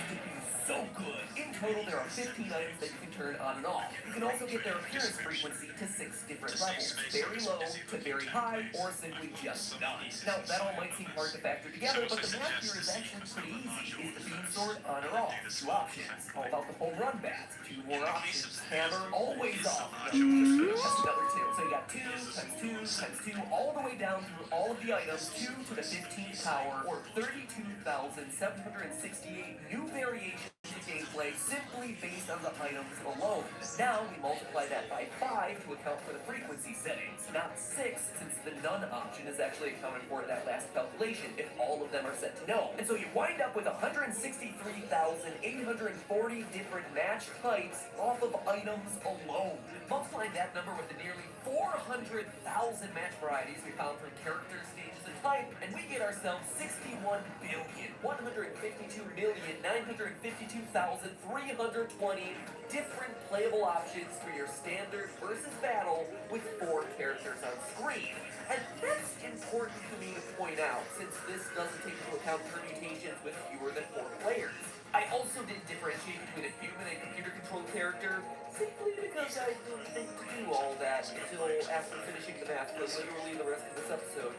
so good. In total, there are 15 items that you can turn on and off. You can also get their appearance frequency to 6 different levels, very low to very high, or simply just none. Now, that all might seem hard to factor together, but the math here is actually pretty easy. Is the beam sword on or off? 2 options. How about the home run bat? 2 more options. Hammer always off. That's another 2. So you got 2 times 2 times 2, all the way down through all of the items, 2 to the 15th power, or 32,768 new variations of gameplay simply based on the items alone. Now we multiply that by 5 to account for the frequency settings, not 6, since the none option is actually accounted for in that last calculation if all of them are set to no. And so you wind up with 163,840 different match types off of items alone. Multiply that number with the nearly 400,000 match varieties we found from characters, stages, and type, and we get ourselves 61,152,952,320 different playable options for your standard versus battle with 4 characters on screen. And that's important for me to point out, since this doesn't take into account permutations with fewer than 4 players. I also didn't differentiate between a human and computer-controlled character, simply because I didn't think to do all that until after finishing the math for literally the rest of this episode.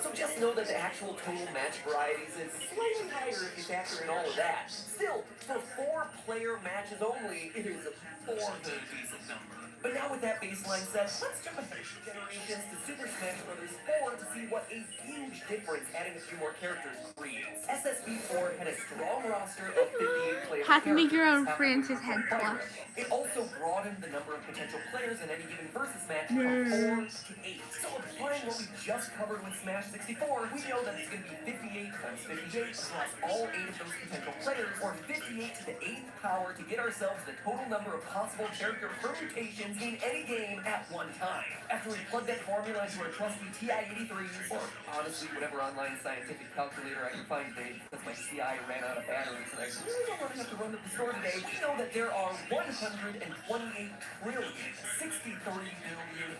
So just know that the actual total match varieties is slightly higher if you factor in all of that. Still, for 4-player matches only, it is a more than decent number. But now with that baseline set, let's jump ahead a few generations to Super Smash Bros. 4 to see what a huge difference adding a few more characters creates. SSB4 had a strong roster of 58 players. Have to make your own Francis head plush. It also broadened the number of potential players in any given versus match from 4 to 8. So applying what we just covered with Smash 64, we know that it's going to be 58 times 58 across all 8 of those potential players, or 58 to the 8th power to get ourselves the total number of possible character permutations in any game at one time. After we plug that formula into our trusty TI-83s, or honestly whatever online scientific calculator I can find today because my CI ran out of batteries and I really don't want to have to run to the store today, we know that there are 128 trillion, 63 billion,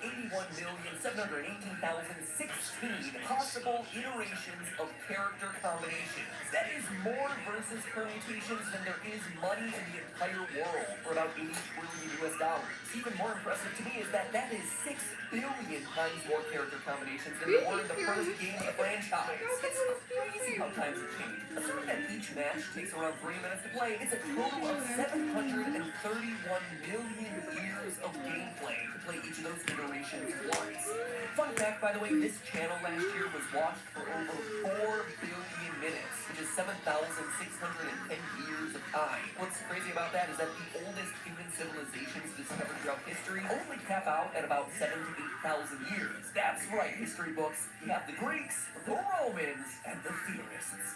81 1,718,016 possible iterations of character combinations. That is more versus permutations than there is money in the entire world, for about $80 trillion US. Even more impressive to me is that that is 6 billion times more character combinations than there were in the first game of the franchise. It's crazy how times have changed. Assuming that each match takes around 3 minutes to play, it's a total of 731 million years of gameplay to play each of those iterations once. Fun fact, by the way, this channel last year was watched for over 4 billion minutes, which is 7,610 years of time. What's crazy about that is that the oldest human civilizations discovered throughout history only cap out at about 7,000 to 8,000 years. That's right, history books. You have the Greeks, the Romans, and the theorists.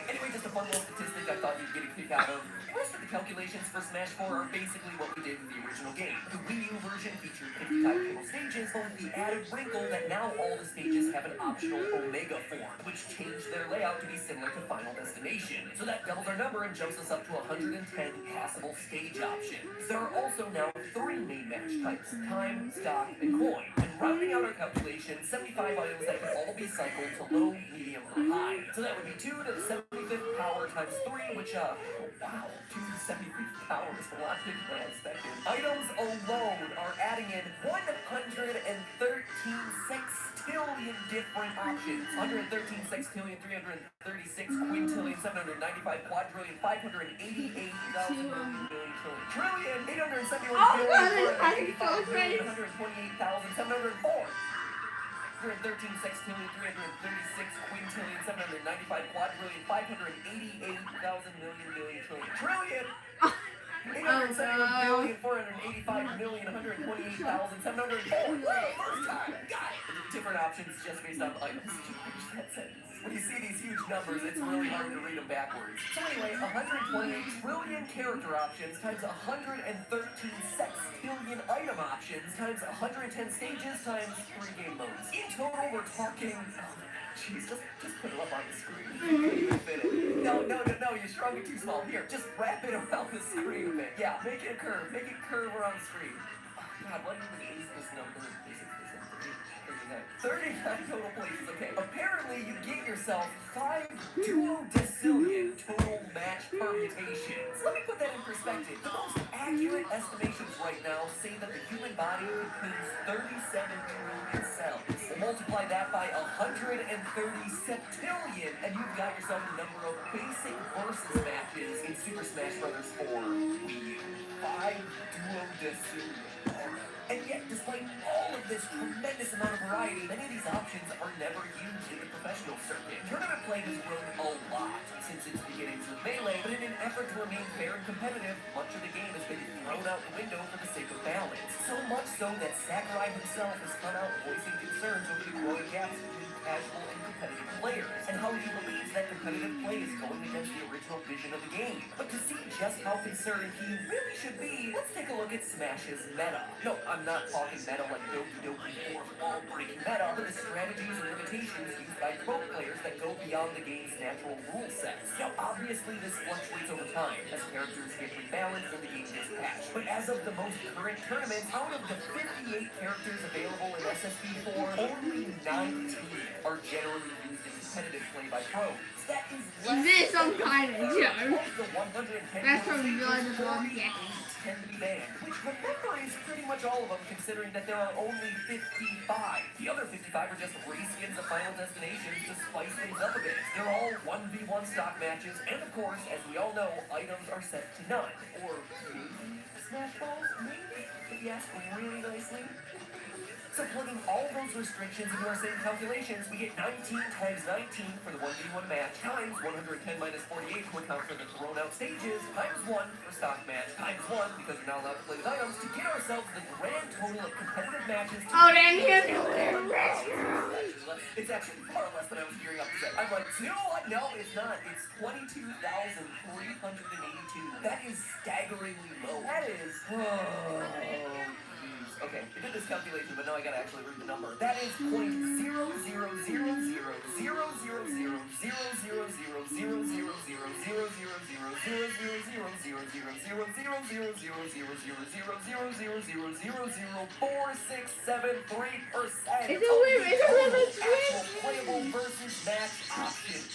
Anyway, just a fun little statistic I thought you'd get a kick out of. Most of the calculations for Smash 4 are basically what we did in the original game. The Wii U version featured 55 total stages, but with the added wrinkle that now all the stages have an optional Omega form, which changed their layout to be similar to Final Destination. So that doubles our number and jumps us up to 110 passable stage options. There are also now 3 main match types: time, stock, and coin. And rounding out our calculations, 75 items that can all be cycled to low, medium, or high. So that would be 2 to the 75th power times 3, which, wow, 2 to the 75th power is a lot bigger than I expected. Items alone are adding in 113 sextillion different options. 113 sextillion, 336 quintillion, 795 quadrillion, 588,000 million trillion, 871 billion, 485 million, 128,704. 113 sextillion, 336 quintillion, 795 quadrillion, 588,000 million trillion. 871 billion, 485 million, 128,704. First time, got it. Different options just based on items. When you see these huge numbers, it's really hard to read them backwards. So anyway, 128 trillion character options times 113 sextillion item options times 110 stages times 3 game modes. In total, we're talking... Jeez, just put it up on the screen. You can't even fit it. No, you shrunk it too small. Here, just wrap it around the screen a bit. Yeah, make it a curve. Make it curve around the screen. Oh, God, what even is this number? 39 total places. Okay, apparently you get yourself 5 duodecillion total match permutations. Let me put that in perspective. The most accurate estimations right now say that the human body contains 37 trillion cells. Multiply that by 130 septillion, and you've got yourself the number of basic versus matches in Super Smash Bros. 4 Wii U. 5 duodecillion. And yet, despite all of this tremendous amount of variety, many of these options are never used in the professional circuit. Tournament play has grown a lot since its beginnings with Melee, but in an effort to remain fair and competitive, much of the game has been thrown out the window for the sake of balance. So much so that Sakurai himself has come out voicing concerns over the growing gaps between casual and competitive players, and how he believes that competitive play is going against the original vision of the game. But to see just how concerned he really should be, let's take a look at Smash's meta. No, I'm not talking meta like Doki Doki or ball-breaking meta, but the strategies and limitations used by pro players that go beyond the game's natural rule sets. Now, obviously this fluctuates over time as characters get rebalanced and the game gets patched. But as of the most current tournaments, out of the 58 characters available in SSB4, only 19 are generally used in competitive play by pros. That is less this some kind of joke? The 110 That's from Blood Bomb, yeah. Tend to be banned, which remember is pretty much all of them, considering that there are only 55. The other 55 are just reskins of Final Destinations to spice things up a bit. They're all 1v1 stock matches, and of course, as we all know, items are set to none. Or maybe Smash Balls? Maybe? If you ask really nicely. So plugging all those restrictions into our same calculations, we get 19 times 19 for the 1v1 match, times 110 minus 48 to account for the thrown out stages, times 1 for stock match, times 1 because we're not allowed to play with items, to get ourselves the grand total of competitive matches. It's actually far less than I was gearing up to say. I'm like, you know what? No, it's not. It's 22,382. That is staggeringly low. That is... Okay, we did this calculation, but now I gotta actually read the number. That is 0.0000000000000000000000000000000000000000000000000000000000000000000000000000000000000000000000000000000000000000000000000000000000000000000000000000000000000000000000000000000000000000000000000000000000000000000000000000000000000000000000000000000000000000000000000000000000000000000000000000000000000000000000ɔ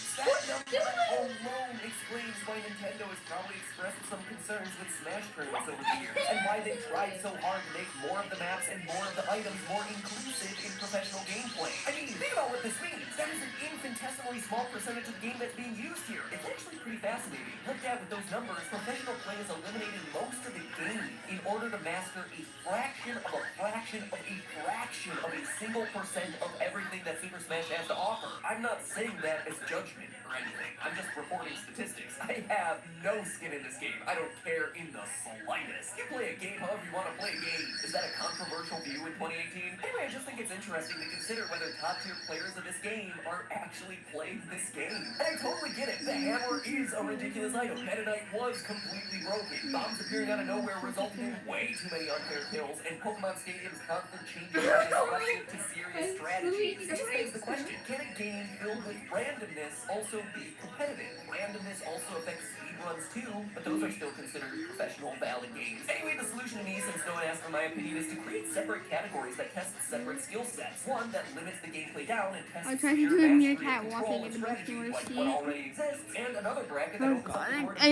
alone explains why Nintendo has probably expressed some concerns with Smash tournaments over the years, and why they tried so hard to make more of the maps and more of the items more inclusive in professional gameplay. I mean, think about what this means. That is an infinitesimally small percentage of the game that's being used here. It's actually pretty fascinating. Looked at with those numbers, professional play has eliminated most of the game in order to master a fraction of a fraction of a fraction of a single percent of everything that Super Smash has to offer. I'm not saying that as judgment or anything. I'm just reporting statistics. I have no skin in this game. I don't care in the slightest. You play a game however you want to play a game. Is that a controversial view in 2018? Anyway, I just think it's interesting to consider whether top-tier players of this game are actually playing this game. And I totally get it. The hammer is a ridiculous item. Meta Knight was completely broken. Bombs appearing out of nowhere resulted in way too many unfair kills, and Pokemon Stadium's constant changes disruptive to serious strategies. It just begs the question, can a game filled with randomness also be competitive? Randomness also affects speedruns too, but those are still considered professional, valid games. Anyway, the solution to me, since no one asked for my opinion, is to create separate categories that test separate skill sets. One that limits the gameplay down and tests pure mastery and control and strategy, like what already exists, and another bracket that opens up the door to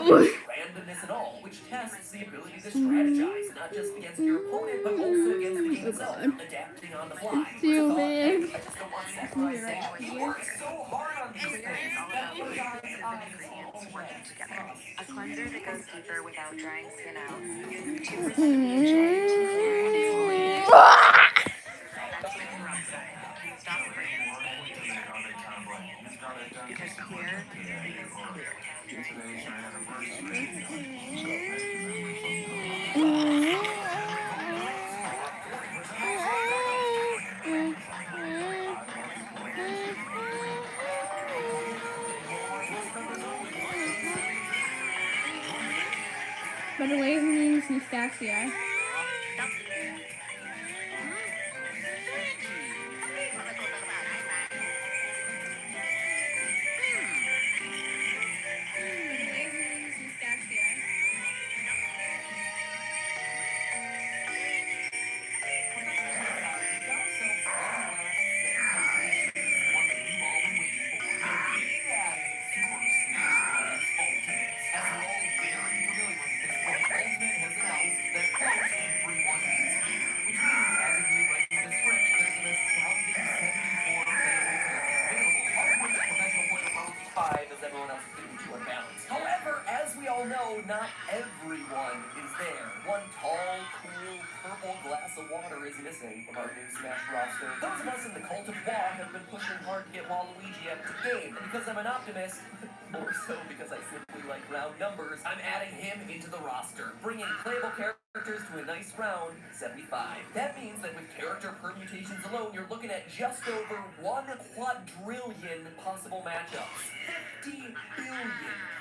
more randomness and all, which tests the ability to strategize, not just against your opponent, but also against the game itself, adapting on the fly. I just don't want sacrifice. You work so hard on these things. A cleanser that goes deeper without drying skin out. 2% BHA, Stop because clear is clear. By the way, her name is Nastasia. Not everyone is there. One tall, cool, purple glass of water is missing from our new Smash roster. Those of us in the Cult of Wa have been pushing hard to get Waluigi out of the game. And because I'm an optimist, more so because I simply like round numbers, I'm adding him into the roster, bringing playable characters to a nice round 75. That means that with character permutations alone, you're looking at just over 1 quadrillion possible matchups. 50 billion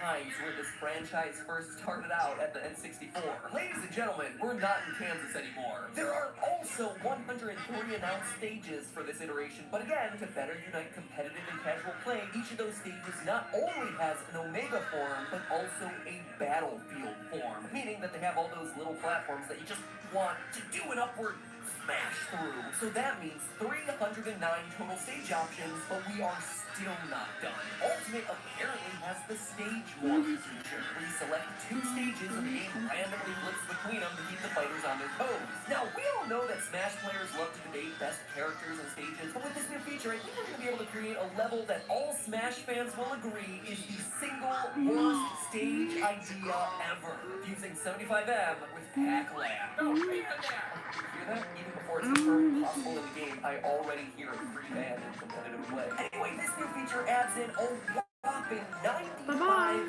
times where this franchise first started out at the N64. Ladies and gentlemen, we're not in Kansas anymore. There are also 103 announced stages for this iteration, but again, to better unite competitive and casual play, each of those stages not only has an Omega form, but also a battlefield form, meaning that they have all those little platforms that you just want to do an upward smash through. So that means 309 total stage options, but we are still not done. Ultimate apparently has the stage morph feature, where you select 2 stages and the game randomly flips between them to keep the fighters on their toes. Now, we all know that Smash players love to debate best characters and stages, but with this new feature, I think we're going to be able to create a level that all Smash fans will agree is the single worst stage idea ever, using 75M with Pac-Land. Oh, hear that? Even before it's confirmed possible in the game, I already hear it pretty bad in competitive play. Anyway, this new feature adds in a whopping 95